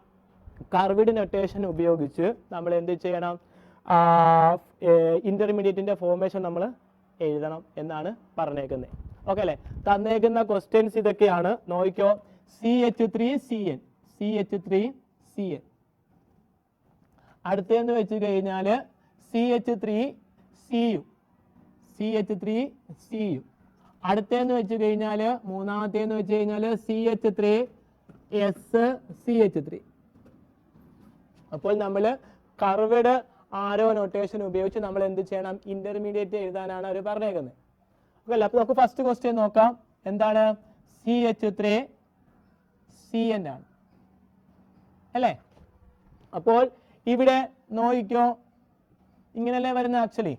കർവ്ഡ് നൊട്ടേഷൻ ഉപയോഗിച്ച് നമ്മൾ എന്ത് ചെയ്യണം? ഇന്റർമീഡിയറ്റിന്റെ ഫോർമേഷൻ നമ്മൾ എഴുതണം എന്നാണ് പറഞ്ഞേക്കുന്നത്. ഓക്കെ അല്ലേ? തന്നേക്കുന്ന ക്വസ്റ്റ്യൻസ് ഇതൊക്കെയാണ്. നോക്കിക്കോ. CH3CN, CH3CN. അടുത്തെന്ന് വെച്ച് കഴിഞ്ഞാൽ CH3Cu, CH3Cu. അടുത്തെന്ന് വെച്ച് കഴിഞ്ഞാൽ മൂന്നാമത്തേന്ന് വെച്ച് കഴിഞ്ഞാൽ CH3SCH3. അപ്പോൾ നമ്മൾ കർവ്ഡ് ആരോ നൊട്ടേഷൻ ഉപയോഗിച്ച് നമ്മൾ എന്ത് ചെയ്യണം? ഇന്റർമീഡിയറ്റ് എഴുതാനാണ് അവർ പറഞ്ഞേക്കുന്നത്. ഓക്കെ അല്ലേ? അപ്പൊ നമുക്ക് ഫസ്റ്റ് ക്വസ്റ്റ്യൻ നോക്കാം. എന്താണ്? CH3CN ആണ് അല്ലേ? അപ്പോൾ ഇവിടെ നോക്കിക്കോ, ഇങ്ങനല്ലേ വരുന്നത്. ആക്ച്വലി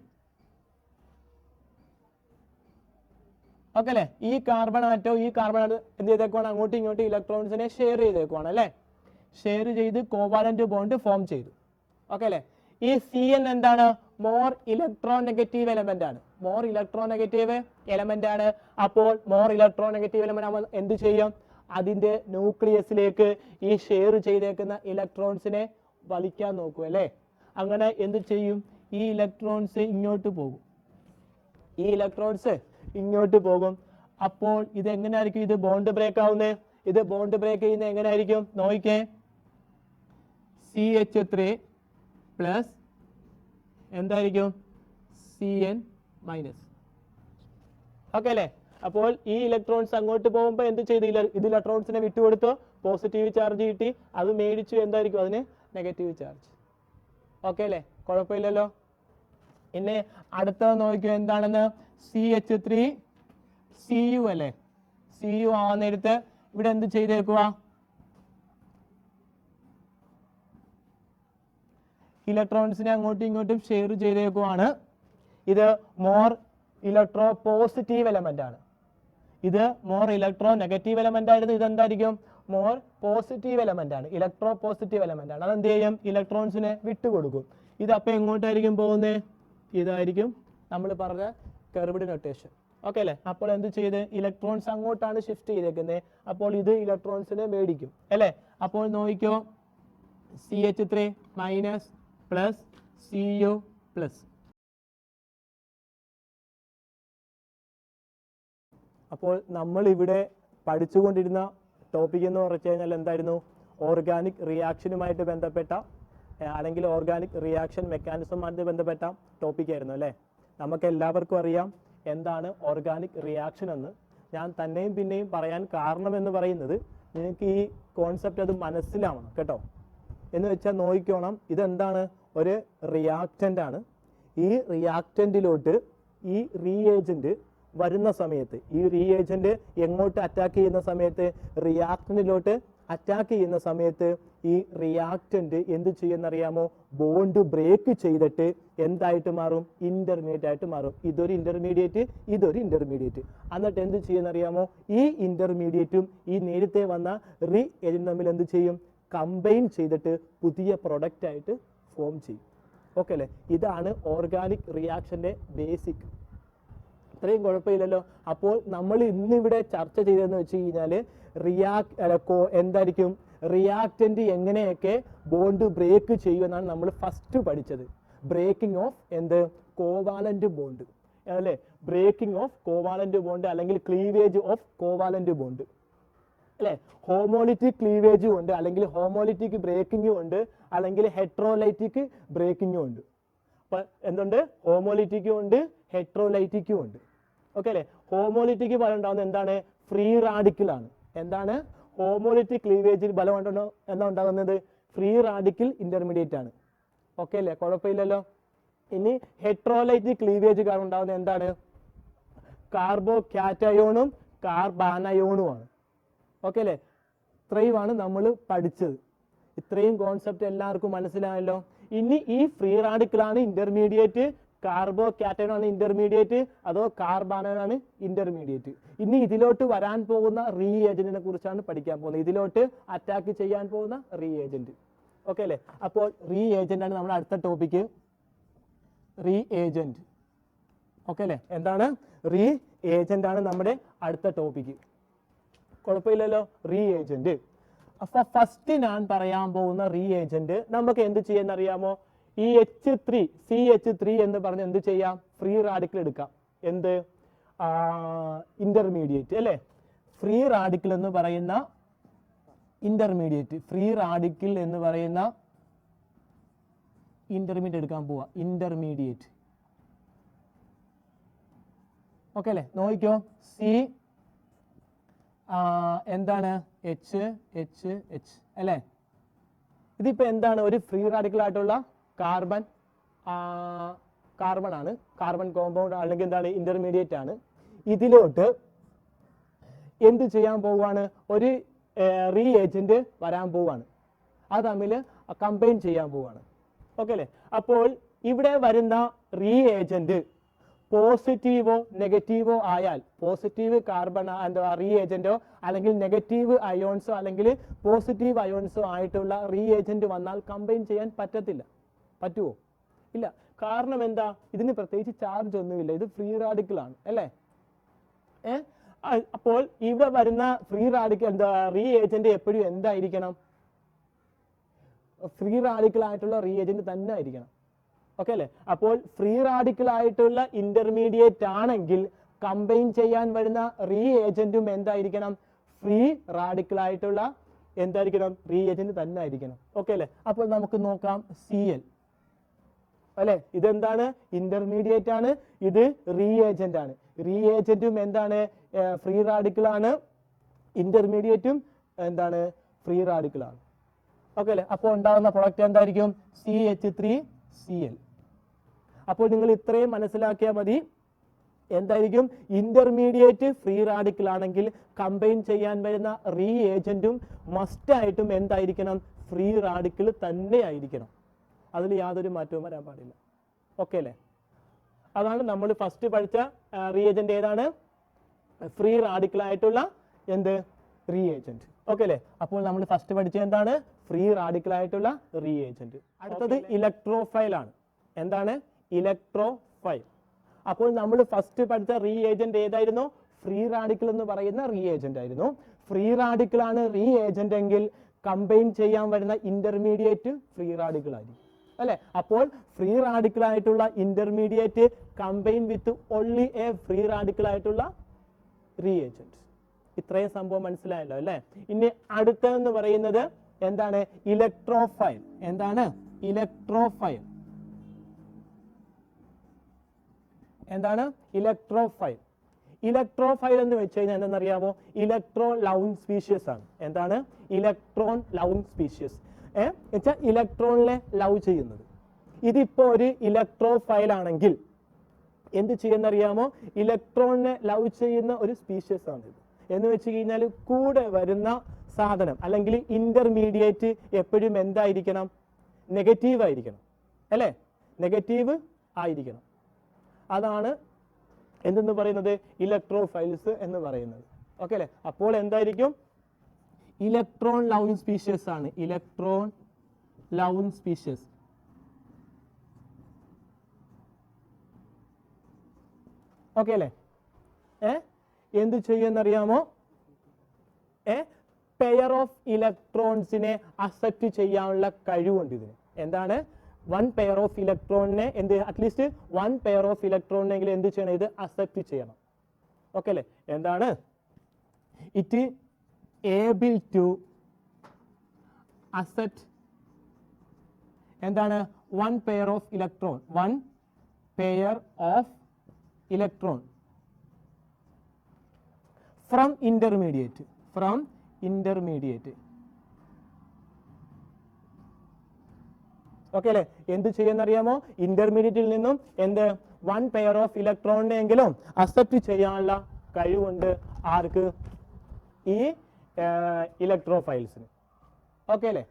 ഓക്കെ അല്ലേ? ഈ കാർബൺ ആറ്റവും ഈ കാർബൺ ആറ്റം എന്ത് ചെയ്തേക്കുവാണ്? അങ്ങോട്ടും ഇങ്ങോട്ടും ഇലക്ട്രോൺസിനെ ഷെയർ ചെയ്തേക്കുവാണ് അല്ലേ? ഷെയർ ചെയ്ത് കോവാലന്റ് ബോണ്ട് ഫോം ചെയ്തു. ഓക്കെ അല്ലേ? ഈ CN എന്താണ്? മോർ ഇലക്ട്രോനെഗറ്റീവ് എലമെന്റ് ആണ്. മോർ ഇലക്ട്രോനെഗറ്റീവ് എലമെന്റ് ആണ്. അപ്പോൾ മോർ ഇലക്ട്രോനെഗറ്റീവ് എലമെന്റ് ആകുമ്പോൾ എന്ത് ചെയ്യും? അതിന്റെ ന്യൂക്ലിയസിലേക്ക് ഈ ഷെയർ ചെയ്തേക്കുന്ന ഇലക്ട്രോൺസിനെ വലിക്കാൻ നോക്കും അല്ലേ? അങ്ങനെ എന്ത് ചെയ്യും? ഈ ഇലക്ട്രോൺസ് ഇങ്ങോട്ട് പോകും. ഈ ഇലക്ട്രോൺസ് ഇങ്ങോട്ട് പോകും. അപ്പോൾ ഇത് എങ്ങനെയായിരിക്കും? ഇത് ബോണ്ട് ബ്രേക്ക് ആവുന്നത്. ഇത് ബോണ്ട് ബ്രേക്ക് ചെയ്യുന്നത് എങ്ങനെയായിരിക്കും? നോക്കിക്കേ, CH3 പ്ലസ് എന്തായിരിക്കും? CN minus. ഓക്കെ അല്ലേ? അപ്പോൾ ഈ ഇലക്ട്രോൺസ് അങ്ങോട്ട് പോകുമ്പോൾ എന്ത് ചെയ്തു? ഇത് ഇലക്ട്രോൺസിനെ വിട്ടുകൊടുത്തു, പോസിറ്റീവ് ചാർജ് കിട്ടി, അത് മേടിച്ചു എന്തായിരിക്കും? അതിന് നെഗറ്റീവ് ചാർജ്. ഓക്കെ അല്ലേ? കുഴപ്പമില്ലല്ലോ. ഇനി അടുത്തത് നോക്കിയോ എന്താണെന്ന്? CH3 Cu അല്ലേ? Cu ആവുന്നിടത്ത് ഇവിടെ എന്ത് ചെയ്തേക്കുക? ഇലക്ട്രോൺസിനെ അങ്ങോട്ടും ഇങ്ങോട്ടും ഷെയർ ചെയ്തേക്കുവാണ്. ഇത് മോർ ഇലക്ട്രോ പോസിറ്റീവ് എലമെന്റ് ആണ്. ഇത് മോർ ഇലക്ട്രോ നെഗറ്റീവ് എലമെന്റ് ആയിരുന്നു. ഇതെന്തായിരിക്കും? മോർ പോസിറ്റീവ് എലമെന്റ് ആണ്. ഇലക്ട്രോ പോസിറ്റീവ് എലമെന്റ് ആണ്. അതെന്ത് ചെയ്യും? ഇലക്ട്രോൺസിനെ വിട്ടുകൊടുക്കും. ഇത് അപ്പൊ എങ്ങോട്ടായിരിക്കും പോകുന്നത്? ഇതായിരിക്കും നമ്മൾ പറഞ്ഞ കർവ്ഡ് നൊട്ടേഷൻ. ഓക്കെ അല്ലേ? അപ്പോൾ എന്ത് ചെയ്ത്? ഇലക്ട്രോൺസ് അങ്ങോട്ടാണ് ഷിഫ്റ്റ് ചെയ്തേക്കുന്നത്. അപ്പോൾ ഇത് ഇലക്ട്രോൺസിനെ മേടിക്കും അല്ലേ? അപ്പോൾ നോക്കിക്കോ, CH3 minus plus Cu plus. അപ്പോൾ നമ്മൾ ഇവിടെ പഠിച്ചുകൊണ്ടിരുന്ന ടോപ്പിക് എന്ന് പറഞ്ഞു കഴിഞ്ഞാൽ എന്തായിരുന്നു? ഓർഗാനിക് റിയാക്ഷനുമായിട്ട് ബന്ധപ്പെട്ട അല്ലെങ്കിൽ ഓർഗാനിക് റിയാക്ഷൻ മെക്കാനിസവുമായിട്ട് ബന്ധപ്പെട്ട ടോപ്പിക് ആയിരുന്നു അല്ലേ? നമുക്ക് എല്ലാവർക്കും അറിയാം എന്താണ് ഓർഗാനിക് റിയാക്ഷൻ എന്ന്. ഞാൻ തന്നെയും പിന്നെയും പറയാൻ കാരണം എന്ന് പറയുന്നത് നിങ്ങൾക്ക് ഈ കോൺസെപ്റ്റ് അത് മനസ്സിലാവണം കേട്ടോ. എന്ന് വെച്ചാൽ നോക്കിക്കോണം, ഇതെന്താണ്? ഒരു റിയാക്റ്റൻ്റ് ആണ്. ഈ റിയാക്റ്റൻറ്റിലോട്ട് ഈ റീഏജൻറ്റ് വരുന്ന സമയത്ത്, ഈ റീഏജൻറ്റ് എങ്ങോട്ട് അറ്റാക്ക് ചെയ്യുന്ന സമയത്ത്? റിയാക്റ്റൻറ്റിലോട്ട് അറ്റാക്ക് ചെയ്യുന്ന സമയത്ത് ഈ റിയാക്റ്റൻറ്റ് എന്ത് ചെയ്യുന്നറിയാമോ? ബോണ്ട് ബ്രേക്ക് ചെയ്തിട്ട് എന്തായിട്ട് മാറും? ഇന്റർമീഡിയറ്റ് ആയിട്ട് മാറും. ഇതൊരു ഇന്റർമീഡിയറ്റ്, ഇതൊരു ഇന്റർമീഡിയറ്റ്. എന്നിട്ട് എന്ത് ചെയ്യുന്നറിയാമോ? ഈ ഇന്റർമീഡിയറ്റും ഈ നേരത്തെ വന്ന റീഏജൻറ്റും തമ്മിൽ എന്ത് ചെയ്യും? കമ്പൈൻ ചെയ്തിട്ട് പുതിയ പ്രൊഡക്റ്റ് ആയിട്ട് ഫോം ചെയ്യും. ഓക്കെ അല്ലേ? ഇതാണ് ഓർഗാനിക് റിയാക്ഷന്റെ ബേസിക്. ഇത്രയും കുഴപ്പമില്ലല്ലോ. അപ്പോൾ നമ്മൾ ഇന്നിവിടെ ചർച്ച ചെയ്തതെന്ന് വെച്ച് കഴിഞ്ഞാൽ എന്തായിരിക്കും? റിയാക്റ്റന്റ് എങ്ങനെയൊക്കെ ബോണ്ട് ബ്രേക്ക് ചെയ്യുമെന്നാണ് നമ്മൾ ഫസ്റ്റ് പഠിച്ചത്. ബ്രേക്കിംഗ് ഓഫ് എന്ത്? കോവാലന്റ് ബോണ്ട് അല്ലേ? ബ്രേക്കിംഗ് ഓഫ് കോവാലന്റ് ബോണ്ട് അല്ലെങ്കിൽ ക്ലീവേജ് ഓഫ് കോവാലന്റ് ബോണ്ട് അല്ലേ? ഹോമോലിറ്റിക് ക്ലീവേജും ഉണ്ട്, അല്ലെങ്കിൽ ഹോമോലിറ്റിക് ബ്രേക്കിങ്ങും ഉണ്ട്, അല്ലെങ്കിൽ ഹെട്രോലൈറ്റിക് ബ്രേക്കിങ്ങും ഉണ്ട്. അപ്പൊ എന്തുണ്ട്? ഹോമോലിറ്റിക്കും ഉണ്ട്, ഹെട്രോലൈറ്റിക്കും ഉണ്ട്. ഓക്കെ അല്ലേ? ഹോമോലിറ്റിക്ക് ബലം ഉണ്ടാകുന്നത് എന്താണ്? ഫ്രീ റാഡിക്കലാണ്. എന്താണ്? ഹോമോലിറ്റിക് ക്ലീവേജിൽ ബലം ഉണ്ടോ എന്താ ഉണ്ടാകുന്നത്? ഫ്രീ റാഡിക്കൽ ഇന്റർമീഡിയറ്റ് ആണ്. ഓക്കെ അല്ലേ? കുഴപ്പമില്ലല്ലോ. ഇനി ഹെട്രോലൈറ്റിക് ക്ലീവേജ് കാരണം ഉണ്ടാകുന്നത് എന്താണ്? കാർബോ കാറ്റയോണും കാർബാനയോണുമാണ്. ഓക്കെ അല്ലേ? ഇത്രയുമാണ് നമ്മൾ പഠിച്ചത്. ഇത്രയും കോൺസെപ്റ്റ് എല്ലാവർക്കും മനസ്സിലായല്ലോ. ഇനി ഈ ഫ്രീ റാഡിക്കലാണ് ഇന്റർമീഡിയറ്റ്, കാർബോ കാറ്റയോണാണ് ഇന്റർമീഡിയറ്റ്, അതോ കാർബാനോണാണ് ഇന്റർമീഡിയറ്റ്? ഇനി ഇതിലോട്ട് വരാൻ പോകുന്ന റീഏജന്റിനെ കുറിച്ചാണ് പഠിക്കാൻ പോകുന്നത്. ഇതിലോട്ട് അറ്റാക്ക് ചെയ്യാൻ പോകുന്ന റീഏജന്റ്. ഓക്കെ അല്ലേ? അപ്പോൾ റീഏജന്റ് ആണ് നമ്മുടെ അടുത്ത ടോപ്പിക്ക്. റീഏജന്റ്. ഓക്കെ അല്ലേ? എന്താണ്? റീഏജന്റ് ആണ് നമ്മുടെ അടുത്ത ടോപ്പിക്ക്. കുഴപ്പമില്ലല്ലോ. റീഏജന്റ്. അപ്പൊ ഫസ്റ്റ് ഞാൻ പറയാൻ പോകുന്ന റീഏജന്റ് നമുക്ക് എന്ത് ചെയ്യാന്നറിയാമോ? ഈ CH3 എന്ന് പറഞ്ഞ് എന്ത് ചെയ്യാം? ഫ്രീ റാഡിക്കൽ എടുക്കാം. എന്ത്? ഇന്റർമീഡിയറ്റ് അല്ലേ? ഫ്രീ റാഡിക്കൽ എന്ന് പറയുന്ന ഇന്റർമീഡിയറ്റ്, ഫ്രീ റാഡിക്കൽ എന്ന് പറയുന്ന ഇന്റർമീഡിയറ്റ് എടുക്കാൻ പോവാ. ഇന്റർമീഡിയറ്റ്. ഓക്കെ അല്ലേ? നോക്കിക്കോ, എന്താണ്? H അല്ലേ? ഇതിപ്പോ എന്താണ്? ഒരു ഫ്രീ റാഡിക്കൽ ആയിട്ടുള്ള കാർബൺ ആണ്. കാർബൺ കോമ്പൗണ്ട് അല്ലെങ്കിൽ എന്താണ്? ഇന്റർമീഡിയറ്റ് ആണ്. ഇതിലോട്ട് എന്ത് ചെയ്യാൻ പോവുകയാണ്? ഒരു റീഏജന്റ് വരാൻ പോവുകയാണ്. അത് തമ്മിൽ കമ്പൈൻ ചെയ്യാൻ പോവുകയാണ്. ഓക്കെ അല്ലേ? അപ്പോൾ ഇവിടെ വരുന്ന റീഏജന്റ് പോസിറ്റീവോ നെഗറ്റീവോ ആയാൽ, പോസിറ്റീവ് കാർബൺ എന്താ റീഏജന്റോ അല്ലെങ്കിൽ നെഗറ്റീവ് അയോൺസോ അല്ലെങ്കിൽ പോസിറ്റീവ് അയോൺസോ ആയിട്ടുള്ള റീഏജന്റ് വന്നാൽ കമ്പൈൻ ചെയ്യാൻ പറ്റുമോ? ഇല്ല. കാരണം എന്താ? ഇതിന് പ്രത്യേകിച്ച് ചാർജ് ഒന്നുമില്ല, ഇത് ഫ്രീ റാഡിക്കൽ ആണ് അല്ലേ? അപ്പോൾ ഇവിടെ വരുന്ന ഫ്രീ റാഡിക്കൽ എന്താ റീഏജന്റ് എപ്പോഴും എന്തായിരിക്കണം? ഫ്രീ റാഡിക്കൽ ആയിട്ടുള്ള റീഏജന്റ് തന്നെ ആയിരിക്കണം. ഓക്കെ അല്ലേ? അപ്പോൾ ഫ്രീ റാഡിക്കൽ ആയിട്ടുള്ള ഇന്റർമീഡിയറ്റ് ആണെങ്കിൽ കമ്പൈൻ ചെയ്യാൻ വരുന്ന റീഏജന്റും എന്തായിരിക്കണം? ഫ്രീ റാഡിക്കൽ ആയിട്ടുള്ള എന്തായിരിക്കണം? റീഏജന്റ് തന്നെ ആയിരിക്കണം. ഓക്കെ അല്ലേ? അപ്പോൾ നമുക്ക് നോക്കാം Cl അല്ലെ, ഇതെന്താണ്? ഇന്റർമീഡിയറ്റ് ആണ്, ഇത് റീഏജന്റ് ആണ്. റീഏജന്റും എന്താണ്? ഫ്രീ റാഡിക്കൽ ആണ്, ഇന്റർമീഡിയറ്റും എന്താണ്? ഫ്രീ റാഡിക്കൽ ആണ്. ഓക്കെ അല്ലേ? അപ്പോൾ ഉണ്ടാകുന്ന പ്രൊഡക്റ്റ് എന്തായിരിക്കും? CH3Cl. അപ്പോൾ നിങ്ങൾ ഇത്രയും മനസ്സിലാക്കിയാൽ മതി. എന്തായിരിക്കും? ഇന്റർമീഡിയറ്റ് ഫ്രീ റാഡിക്കൽ ആണെങ്കിൽ കമ്പൈൻ ചെയ്യാൻ വരുന്ന റീഏജന്റും മസ്റ്റായിട്ടും എന്തായിരിക്കണം? ഫ്രീ റാഡിക്കൽ തന്നെ ആയിരിക്കണം. അതിൽ യാതൊരു മാറ്റവും വരാൻ പാടില്ല. ഓക്കെ അല്ലേ? അതാണ് നമ്മൾ ഫസ്റ്റ് പഠിച്ച റീഏജന്റ്. ഏതാണ്? ഫ്രീ റാഡിക്കൽ ആയിട്ടുള്ള റീഏജന്റ്. ഓക്കെ അല്ലേ? അപ്പോൾ നമ്മൾ ഫസ്റ്റ് പഠിച്ച എന്താണ്? ഫ്രീ റാഡിക്കൽ ആയിട്ടുള്ള റീഏജന്റ്. അടുത്തത് ഇലക്ട്രോഫൈൽ ആണ്. എന്താണ്? ഇലക്ട്രോഫൈൽ. അപ്പോൾ നമ്മൾ ഫസ്റ്റ് പഠിച്ച റീഏജന്റ് ഏതായിരുന്നു? ഫ്രീ റാഡിക്കൽ എന്ന് പറയുന്ന റീഏജന്റ് ആയിരുന്നു. ഫ്രീ റാഡിക്കൽ ആണ് റീഏജന്റ് എങ്കിൽ കമ്പൈൻ ചെയ്യാൻ വരുന്ന ഇന്റർമീഡിയറ്റ് ഫ്രീ റാഡിക്കൽ ആയിരിക്കും അല്ലെ? അപ്പോൾ ഫ്രീ റാഡിക്കൽ ആയിട്ടുള്ള intermediate combine with only A free radical ആയിട്ടുള്ള റീഏജന്റ്. ഇത്രയും സംഭവം മനസ്സിലായല്ലോ അല്ലെ? ഇനി അടുത്തെന്ന് പറയുന്നത് എന്താണ്? ഇലക്ട്രോഫൈൽ. എന്താണ്? ഇലക്ട്രോഫൈൽ. എന്താണ്? ഇലക്ട്രോഫൈൽ. ഇലക്ട്രോഫൈൽ എന്ന് വെച്ച് കഴിഞ്ഞാൽ എന്താണെന്നറിയാമോ? ഇലക്ട്രോൺ ലൗൺ സ്പീഷ്യസ് ആണ്. എന്താണ്? Electron loving species. വെച്ചാൽ ഇലക്ട്രോണിനെ ലവ് ചെയ്യുന്നത്. ഇതിപ്പോ ഒരു ഇലക്ട്രോഫൈൽ ആണെങ്കിൽ എന്ത് ചെയ്യുന്നറിയാമോ? ഇലക്ട്രോണിനെ ലവ് ചെയ്യുന്ന ഒരു സ്പീഷ്യസ് ആണ് ഇത്. എന്ന് വെച്ച് കഴിഞ്ഞാൽ കൂടെ വരുന്ന സാധനം അല്ലെങ്കിൽ ഇന്റർമീഡിയറ്റ് എപ്പോഴും എന്തായിരിക്കണം? നെഗറ്റീവ് ആയിരിക്കണം അല്ലേ? നെഗറ്റീവ് ആയിരിക്കണം. അതാണ് എന്തെന്ന് പറയുന്നത്? ഇലക്ട്രോഫൈൽസ് എന്ന് പറയുന്നത്. ഓക്കെ അല്ലേ? അപ്പോൾ എന്തായിരിക്കും? ഇലക്ട്രോൺ ലൗൺ സ്പീഷ്യസ് ആണ്. Electron loving species. ഓക്കെ അല്ലേ? എന്ത് ചെയ്യുമെന്നറിയാമോ? പെയർ ഓഫ് ഇലക്ട്രോൺസിനെ അക്സെപ്റ്റ് ചെയ്യാനുള്ള കഴിവുണ്ട് ഇതിന്. എന്താണ്? വൺ പെയർ ഓഫ് ഇലക്ട്രോണിനെ അറ്റ്ലീസ്റ്റ് വൺ പെയർ ഓഫ് ഇലക്ട്രോണിനെങ്കിലും എന്ത് ചെയ്യണം? ഇത് അക്സെപ്റ്റ് ചെയ്യണം. ഓക്കെ അല്ലേ? എന്താണ്? ഇറ്റ് ഏബിൾ ടു അക്സെപ്റ്റ് എന്താണ്? One pair of electron. One pair of electron from intermediate. From intermediate. Okay അല്ലേ? എന്ത് ചെയ്യുന്നറിയാമോ? ഇന്റർമീഡിയറ്റിൽ നിന്നും വൺ പെയർ ഓഫ് ഇലക്ട്രോണിനെങ്കിലും അക്സെപ്റ്റ് ചെയ്യാനുള്ള കഴിവുണ്ട്. ആർക്ക്? ഈ ഇലക്ട്രോഫൈൽസിന്. ഓക്കെ അല്ലേ?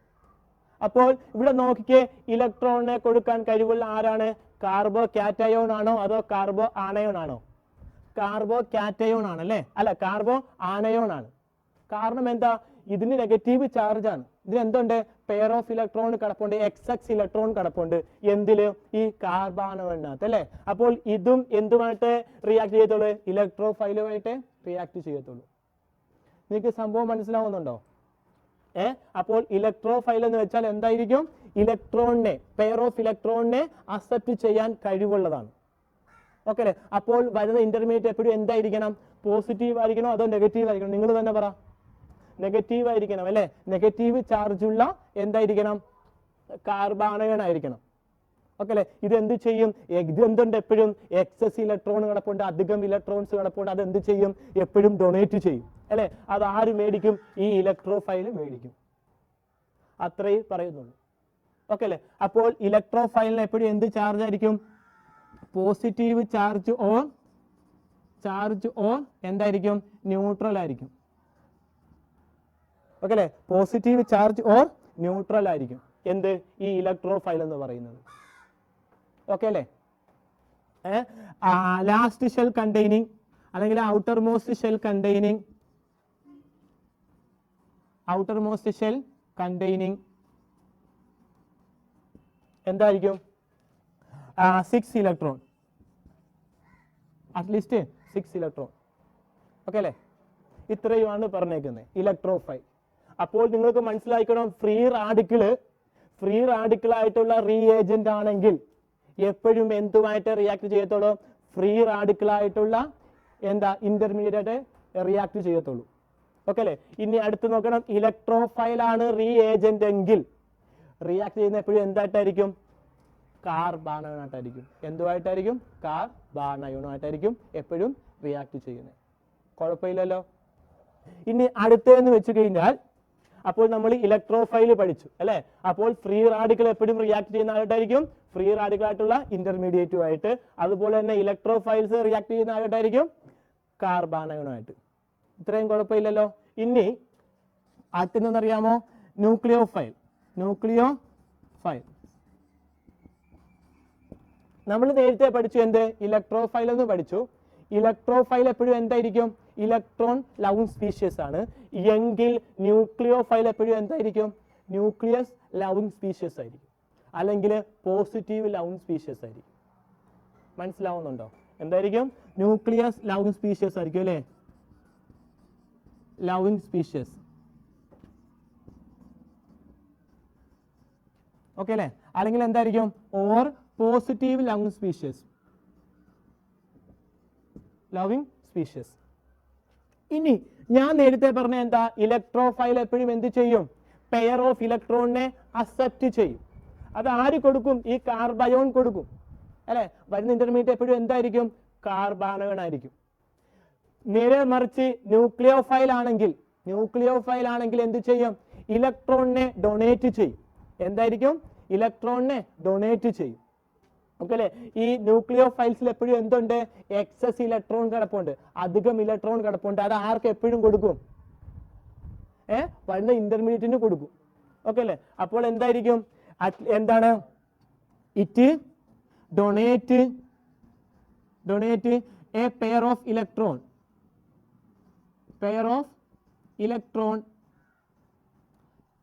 അപ്പോൾ ഇവിടെ നോക്കിക്കേ, ഇലക്ട്രോണിനെ കൊടുക്കാൻ കഴിവുള്ള ആരാണ്? കാർബോ കാറ്റയോൺ ആണോ അതോ കാർബോ ആനയോൺ ആണോ? കാർബോ കാറ്റയോൺ ആണ് അല്ലേ? അല്ല, കാർബോ ആനയോൺ ആണ്. കാരണം എന്താ? ഇതിന് നെഗറ്റീവ് ചാർജ് ആണ്. ഇതിന് എന്തുണ്ട്? പെയർ ഓഫ് ഇലക്ട്രോൺ കിടപ്പുണ്ട്, XX ഇലക്ട്രോൺ കിടപ്പുണ്ട്. എന്തില്? ഈ കാർബോണത്തിനകത്ത് അല്ലേ? അപ്പോൾ ഇതും എന്തുമായിട്ട് റിയാക്ട് ചെയ്യത്തുള്ളൂ? ഇലക്ട്രോഫൈലുമായിട്ട് റിയാക്ട് ചെയ്യത്തുള്ളൂ. നിങ്ങൾക്ക് സംഭവം മനസ്സിലാവുന്നുണ്ടോ? അപ്പോൾ ഇലക്ട്രോഫൈൽ എന്ന് വെച്ചാൽ എന്തായിരിക്കും? ഇലക്ട്രോണിനെ, പെയർ ഓഫ് ഇലക്ട്രോണിനെ അക്സെപ്റ്റ് ചെയ്യാൻ കഴിവുള്ളതാണ്. ഓക്കെ അല്ലേ? അപ്പോൾ വരുന്ന ഇന്റർമീഡിയറ്റ് എപ്പോഴും എന്തായിരിക്കണം? പോസിറ്റീവ് ആയിരിക്കണോ അതോ നെഗറ്റീവ് ആയിരിക്കണം? നിങ്ങൾ തന്നെ പറ. നെഗറ്റീവ് ആയിരിക്കണം അല്ലെ? നെഗറ്റീവ് ചാർജ് ഉള്ള എന്തായിരിക്കണം? കാർബോണയൺ ആയിരിക്കണം. ഓക്കെ അല്ലെ? ഇത് എന്ത് ചെയ്യും? എന്തുണ്ട്? എപ്പോഴും എക്സസ് ഇലക്ട്രോൺ കിടപ്പുണ്ട്, അധികം ഇലക്ട്രോൺസ് കിടപ്പുണ്ട്. അത് എന്ത് ചെയ്യും? എപ്പോഴും ഡൊണേറ്റ് ചെയ്യും അല്ലെ? അത് ആര് മേടിക്കും? ഈ ഇലക്ട്രോഫൈൽ മേടിക്കും. അത്രേ പറയുന്നുള്ളൂ. ഓക്കെ അല്ലെ? അപ്പോൾ ഇലക്ട്രോഫൈലിന് എപ്പോഴും എന്ത് ചാർജ് ആയിരിക്കും? പോസിറ്റീവ് ചാർജ് ഓൺ എന്തായിരിക്കും? ന്യൂട്രൽ ആയിരിക്കും. ഓക്കെ അല്ലെ? പോസിറ്റീവ് ചാർജ് ഓർ ന്യൂട്രൽ ആയിരിക്കും. എന്ത്? ഈ ഇലക്ട്രോഫൈൽ എന്ന് പറയുന്നത്. ഓക്കെ അല്ലേ? ലാസ്റ്റ് ഷെൽ കണ്ടെയ്നിങ് അല്ലെങ്കിൽ ഔട്ടർ മോസ്റ്റ് ഷെൽ കണ്ടെയ്നിങ് എന്തായിരിക്കും 6 ഇലക്ട്രോൺ, അറ്റ്ലീസ്റ്റ് 6 ഇലക്ട്രോൺ. ഓക്കെ അല്ലേ? ഇത്രയുമാണ് പറഞ്ഞേക്കുന്നത് ഇലക്ട്രോഫൈൽ. അപ്പോൾ നിങ്ങൾക്ക് മനസ്സിലാക്കണം, ഫ്രീ റാഡിക്കിൾ ആയിട്ടുള്ള റീഏജന്റ് ആണെങ്കിൽ എപ്പോഴും എന്തുമായിട്ട് റിയാക്ട് ചെയ്യത്തുള്ളൂ? ഫ്രീ റാഡിക്കിൾ ആയിട്ടുള്ള ഇന്റർമീഡിയറ്റ് റിയാക്ട് ചെയ്യത്തുള്ളൂ. ഓക്കെ അല്ലേ? ഇനി അടുത്ത് നോക്കണം, ഇലക്ട്രോഫൈൽ ആണ് റീഏജന്റ് എങ്കിൽ റിയാക്ട് ചെയ്യുന്ന എപ്പോഴും എന്തായിട്ടായിരിക്കും? കാർബൺ അയോണായിട്ടായിരിക്കും. എന്തുമായിട്ടായിരിക്കും? കാർബൺ അയോണായിട്ടായിരിക്കും എപ്പോഴും റിയാക്ട് ചെയ്യുന്നത്. കുഴപ്പമില്ലല്ലോ. ഇനി അടുത്തതെന്ന് വെച്ച് കഴിഞ്ഞാൽ, അപ്പോൾ നമ്മൾ ഇലക്ട്രോഫൈൽ പഠിച്ചു അല്ലെ? അപ്പോൾ ഫ്രീ റാഡിക്കൽ എപ്പോഴും റിയാക്ട് ചെയ്യുന്ന ആയിട്ടായിരിക്കും ഫ്രീ റാഡിക്കൽ ആയിട്ടുള്ള ഇന്റർമീഡിയറ്റുമായിട്ട്. അതുപോലെ തന്നെ ഇലക്ട്രോഫൈൽസ് റിയാക്ട് ചെയ്യുന്ന ആയിട്ടായിരിക്കും കാർബൺ അയോണായിട്ട്. ഇത്രയും കുഴപ്പമില്ലല്ലോ. ഇനി അടുത്തെന്നറിയാമോ? ന്യൂക്ലിയോഫൈൽ. നമ്മൾ നേരത്തെ പഠിച്ചു എന്ത്? ഇലക്ട്രോഫൈൽ എന്ന് പഠിച്ചു. ഇലക്ട്രോഫൈൽ എപ്പോഴും എന്തായിരിക്കും? ഇലക്ട്രോൺ ലവിങ് സ്പീഷ്യസ് ആണ്. എങ്കിൽ ന്യൂക്ലിയോഫൈൽ എപ്പോഴും എന്തായിരിക്കും? ന്യൂക്ലിയസ് ലവിങ് സ്പീഷ്യസ് ആയിരിക്കും, അല്ലെങ്കിൽ പോസിറ്റീവ് ലവിങ് സ്പീഷ്യസ് ആയിരിക്കും. മനസ്സിലാവുന്നുണ്ടോ? എന്തായിരിക്കും? ന്യൂക്ലിയസ് ലവിങ് സ്പീഷ്യസ് ആയിരിക്കും അല്ലേ? Loving species. ഓക്കെ അല്ലേ? അല്ലെങ്കിൽ എന്തായിരിക്കും? Or positive loving species. ഇനി ഞാൻ നേരത്തെ പറഞ്ഞ എന്താ? ഇലക്ട്രോഫൈൽ എപ്പോഴും എന്ത് ചെയ്യും? പെയർ ഓഫ് ഇലക്ട്രോണിനെ അക്സെപ്റ്റ് ചെയ്യും. അത് ആര് കൊടുക്കും? ഈ കാർബയോൺ കൊടുക്കും അല്ലെ? വരുന്ന ഇന്റർമീഡിയറ്റ് എപ്പോഴും എന്തായിരിക്കും? കാർബൺ ആയിരിക്കും. നേരെ മറിച്ച് ന്യൂക്ലിയോഫൈൽ ആണെങ്കിൽ എന്ത് ചെയ്യും? ഇലക്ട്രോണിനെ ഡൊണേറ്റ് ചെയ്യും. എന്തായിരിക്കും? ഇലക്ട്രോണിനെ ഡൊണേറ്റ് ചെയ്യും. ഓക്കെ അല്ലെ? ഈ ന്യൂക്ലിയോഫൈൽസിൽ എപ്പോഴും എന്തുണ്ട്? എക്സസ് ഇലക്ട്രോൺ കിടപ്പുണ്ട്, അധികം ഇലക്ട്രോൺ കിടപ്പുണ്ട്. അത് ആർക്ക് എപ്പോഴും കൊടുക്കും? വരുന്ന ഇന്റർമീഡിയറ്റിന് കൊടുക്കും. ഓക്കെ അല്ലെ? അപ്പോൾ എന്തായിരിക്കും? എന്താണ്? It donate a pair of electron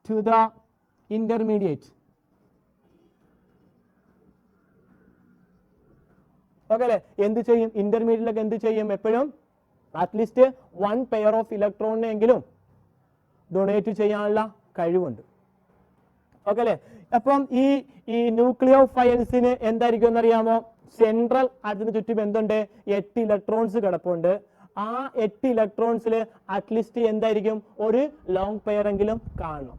to the intermediate. Okay അല്ലെ? എന്ത് ചെയ്യും? ഇന്റർമീഡിയറ്റിലൊക്കെ എന്ത് ചെയ്യും? എപ്പോഴും അറ്റ്ലീസ്റ്റ് 1 പെയർ ഓഫ് ഇലക്ട്രോണിനെങ്കിലും ഡൊണേറ്റ് ചെയ്യാനുള്ള കഴിവുണ്ട്. ഓക്കെ അല്ലെ? അപ്പം ഈ ന്യൂക്ലിയോഫൈൽസിന് എന്തായിരിക്കും എന്നറിയാമോ? സെൻട്രൽ അതിന് ചുറ്റും എന്തുണ്ട്? 8 ഇലക്ട്രോൺസ് കിടപ്പുണ്ട്. ആ 8 ഇലക്ട്രോൺസിൽ അറ്റ്ലീസ്റ്റ് എന്തായിരിക്കും? ഒരു ലോങ് പെയർ എങ്കിലും കാണണം.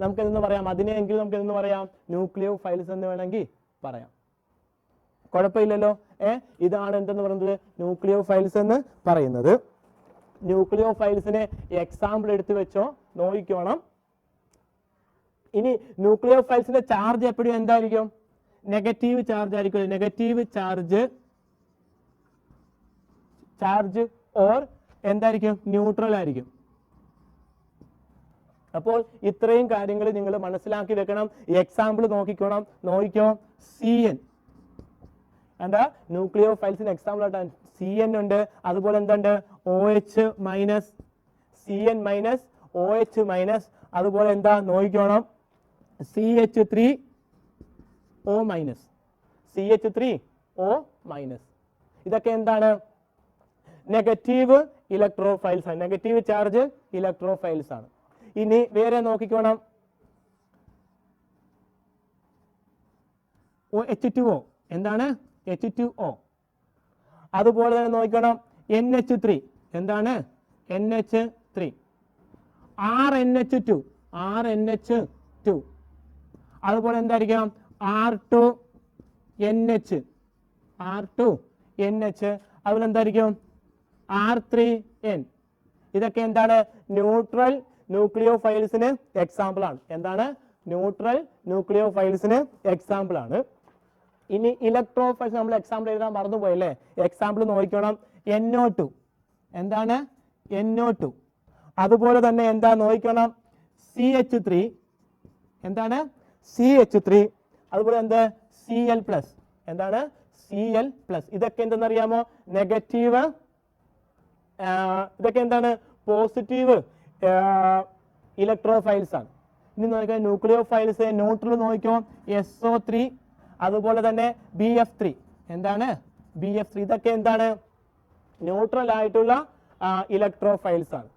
നമുക്കെന്ന് പറയാം, അതിനെങ്കിലും നമുക്കെന്ന് പറയാം ന്യൂക്ലിയോഫൈൽസ് എന്ന് വേണമെങ്കിൽ പറയാം. കുഴപ്പമില്ലല്ലോ. ഇതാണ് എന്തെന്ന് പറയുന്നത്? ന്യൂക്ലിയോഫൈൽസ് എന്ന് പറയുന്നത്. ന്യൂക്ലിയോഫൈൽസിനെ എക്സാമ്പിൾ എടുത്തു വെച്ചോ, നോക്കിക്കോണം. ഇനി ന്യൂക്ലിയോഫൈൽസിന്റെ ചാർജ് എപ്പോഴും എന്തായിരിക്കും? നെഗറ്റീവ് ചാർജ് ആയിരിക്കും. നെഗറ്റീവ് ചാർജ് ഓർ എന്തായിരിക്കും? ന്യൂട്രൽ ആയിരിക്കും. അപ്പോൾ ഇത്രയും കാര്യങ്ങൾ നിങ്ങൾ മനസ്സിലാക്കി വെക്കണം. എക്സാമ്പിൾ നോക്കിക്കോ. CN എന്താ? ന്യൂക്ലിയോഫൈൽസിന് എക്സാമ്പിൾ ആയിട്ടാണ് CN ഉണ്ട്. അതുപോലെ എന്തുണ്ട്? OH minus, CN minus, OH minus. അതുപോലെ എന്താ നോക്കിക്കോണം? CH3O minus. ഇതൊക്കെ എന്താണ്? നെഗറ്റീവ് ഇലക്ട്രോഫൈൽസ് ആണ്, നെഗറ്റീവ് ചാർജ് ഇലക്ട്രോഫൈൽസ് ആണ്. ഇനി വേറെ നോക്കിക്കോണം. H2O എന്താണ്? H2O. അതുപോലെ തന്നെ നോക്കണം NH3 എന്താണ്? NH3. RNH2. അതുപോലെ എന്തായിരിക്കാം? R2NH. അതുപോലെ എന്തായിരിക്കും? R3N. ഇതൊക്കെ എന്താണ്? ന്യൂട്രൽ ന്യൂക്ലിയോഫൈൽസിന് എക്സാമ്പിൾ ആണ്. എന്താണ്? ന്യൂട്രൽ ന്യൂക്ലിയോഫൈൽസിന് എക്സാമ്പിൾ ആണ്. ഇനി ഇലക്ട്രോഫൈൽസ് നമ്മൾ എക്സാമ്പിൾ എഴുതാൻ മറന്നുപോയല്ലേ? എക്സാമ്പിൾ നോക്കണം. NO2 എന്താണ്? NO2. അതുപോലെ തന്നെ എന്താ നോക്കണം? CH3 എന്താണ്? CH3. അതുപോലെ എന്ത്? Cl+. എന്താണ്? Cl+. ഇതൊക്കെ എന്തെന്നറിയാമോ? നെഗറ്റീവ്, ഇതൊക്കെ എന്താണ്? പോസിറ്റീവ് ഇലക്ട്രോഫൈൽസ് ആണ്. ഇനി നോക്കിയാൽ ന്യൂക്ലിയോഫൈൽസ് ന്യൂട്രൽ നോക്കിയോ, SO3, അതുപോലെ തന്നെ BF3. എന്താണ്? BF3. ഇതൊക്കെ എന്താണ്? ന്യൂട്രൽ ആയിട്ടുള്ള ഇലക്ട്രോഫൈൽസ് ആണ്.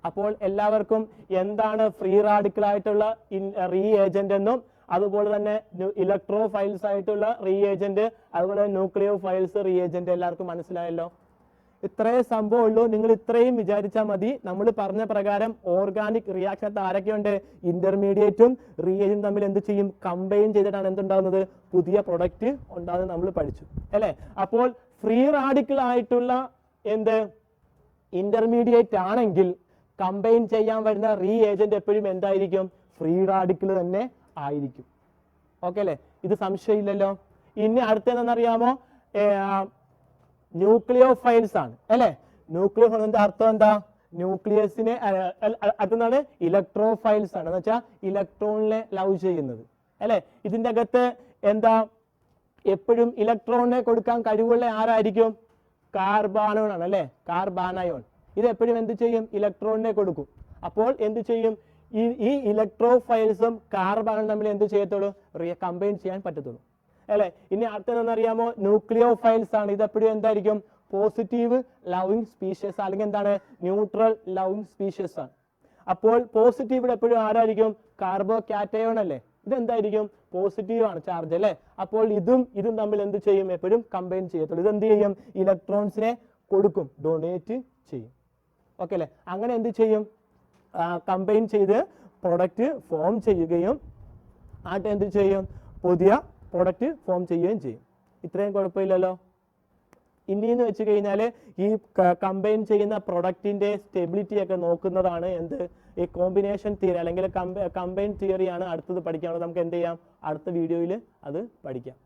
അപ്പോൾ എല്ലാവർക്കും എന്താണ് ഫ്രീ റാഡിക്കൽ ആയിട്ടുള്ള റീഏജന്റ് എന്നും അതുപോലെ തന്നെ ഇലക്ട്രോഫൈൽസ് ആയിട്ടുള്ള റീഏജന്റ്, അതുപോലെ ന്യൂക്ലിയോഫൈൽസ് റീഏജന്റ് എല്ലാവർക്കും മനസ്സിലായല്ലോ. ഇത്രയും സംഭവം ഉള്ളൂ. നിങ്ങൾ ഇത്രയും വിചാരിച്ചാൽ മതി. നമ്മൾ പറഞ്ഞ പ്രകാരം ഓർഗാനിക് റിയാക്ഷനകത്ത് ആരൊക്കെയുണ്ട്? ഇന്റർമീഡിയറ്റും റീഏജന്റും തമ്മിൽ എന്ത് ചെയ്യും? കമ്പൈൻ ചെയ്തിട്ടാണ് എന്തുണ്ടാകുന്നത്? പുതിയ പ്രൊഡക്റ്റ് ഉണ്ടാകുന്നത് നമ്മൾ പഠിച്ചു അല്ലേ. അപ്പോൾ ഫ്രീ റാഡിക്കൽ ആയിട്ടുള്ള എന്ത് ഇന്റർമീഡിയറ്റ് ആണെങ്കിൽ കമ്പൈൻ ചെയ്യാൻ വരുന്ന റീഏജന്റ് എപ്പോഴും എന്തായിരിക്കും? ഫ്രീ റാഡിക്കൽ തന്നെ ആയിരിക്കും. ഓക്കെ അല്ലേ? ഇത് സംശയമില്ലല്ലോ. ഇനി അടുത്തതെന്നറിയാമോ? ന്യൂക്ലിയോഫൈൽസ് ആണ് അല്ലെ. ന്യൂക്ലിയോഫൈൽസിന്റെ അർത്ഥം എന്താ? ന്യൂക്ലിയസിനെ അടുത്താണ് ഇലക്ട്രോഫൈൽസ് ആണ്, എന്ന് വെച്ചാൽ ഇലക്ട്രോണിനെ ലവ് ചെയ്യുന്നത് അല്ലെ. ഇതിന്റെ അകത്ത് എന്താ? എപ്പോഴും ഇലക്ട്രോണിനെ കൊടുക്കാൻ കഴിവുള്ള ആരായിരിക്കും? കാർബാനോൺ ആണ് അല്ലെ. കാർബാനയോൺ. ഇത് എപ്പോഴും എന്ത് ചെയ്യും? ഇലക്ട്രോണിനെ കൊടുക്കും. അപ്പോൾ എന്ത് ചെയ്യും? ഈ ഇലക്ട്രോഫൈൽസും കാർബണും തമ്മിൽ എന്ത് ചെയ്യത്തുള്ളൂ? കമ്പൈൻ ചെയ്യാൻ പറ്റത്തുള്ളൂ അല്ലെ. ഇനി അടുത്തതെന്നറിയാമോ? ന്യൂക്ലിയോഫൈൽസ് ആണ്. ഇതെപ്പോഴും എന്തായിരിക്കും? പോസിറ്റീവ് ലവിങ് സ്പീഷ്യസ് അല്ലെങ്കിൽ എന്താണ്? ന്യൂട്രൽ ലവിങ് സ്പീഷ്യസ് ആണ്. അപ്പോൾ പോസിറ്റീവ് എപ്പോഴും ആരായിരിക്കും? കാർബോകാറ്റയോൺ അല്ലേ. ഇതെന്തായിരിക്കും? പോസിറ്റീവ് ആണ് ചാർജ് അല്ലെ. അപ്പോൾ ഇതും തമ്മിൽ എന്ത് ചെയ്യും? എപ്പോഴും കമ്പൈൻ ചെയ്യത്തുള്ളൂ. ഇതെന്ത് ചെയ്യും? ഇലക്ട്രോൺസിനെ കൊടുക്കും, ഡൊണേറ്റ് ചെയ്യും. ഓക്കെ അല്ലെ. അങ്ങനെ എന്ത് ചെയ്യും? കമ്പൈൻ ചെയ്ത് പ്രൊഡക്റ്റ് ഫോം ചെയ്യുകയും ആയിട്ട് എന്ത് ചെയ്യും? പുതിയ പ്രൊഡക്റ്റ് ഫോം ചെയ്യുകയും ചെയ്യും. ഇത്രയും കുഴപ്പമില്ലല്ലോ. ഇനിയെന്ന് വെച്ച് കഴിഞ്ഞാൽ ഈ കമ്പൈൻ ചെയ്യുന്ന പ്രൊഡക്റ്റിന്റെ സ്റ്റെബിലിറ്റി ഒക്കെ നോക്കുന്നതാണ് എന്ത്? ഈ കോമ്പിനേഷൻ തിയറി അല്ലെങ്കിൽ കമ്പൈൻ തിയറിയാണ് അടുത്തത് പഠിക്കാനുള്ളത്. നമുക്ക് എന്ത് ചെയ്യാം? അടുത്ത വീഡിയോയിൽ അത് പഠിക്കാം.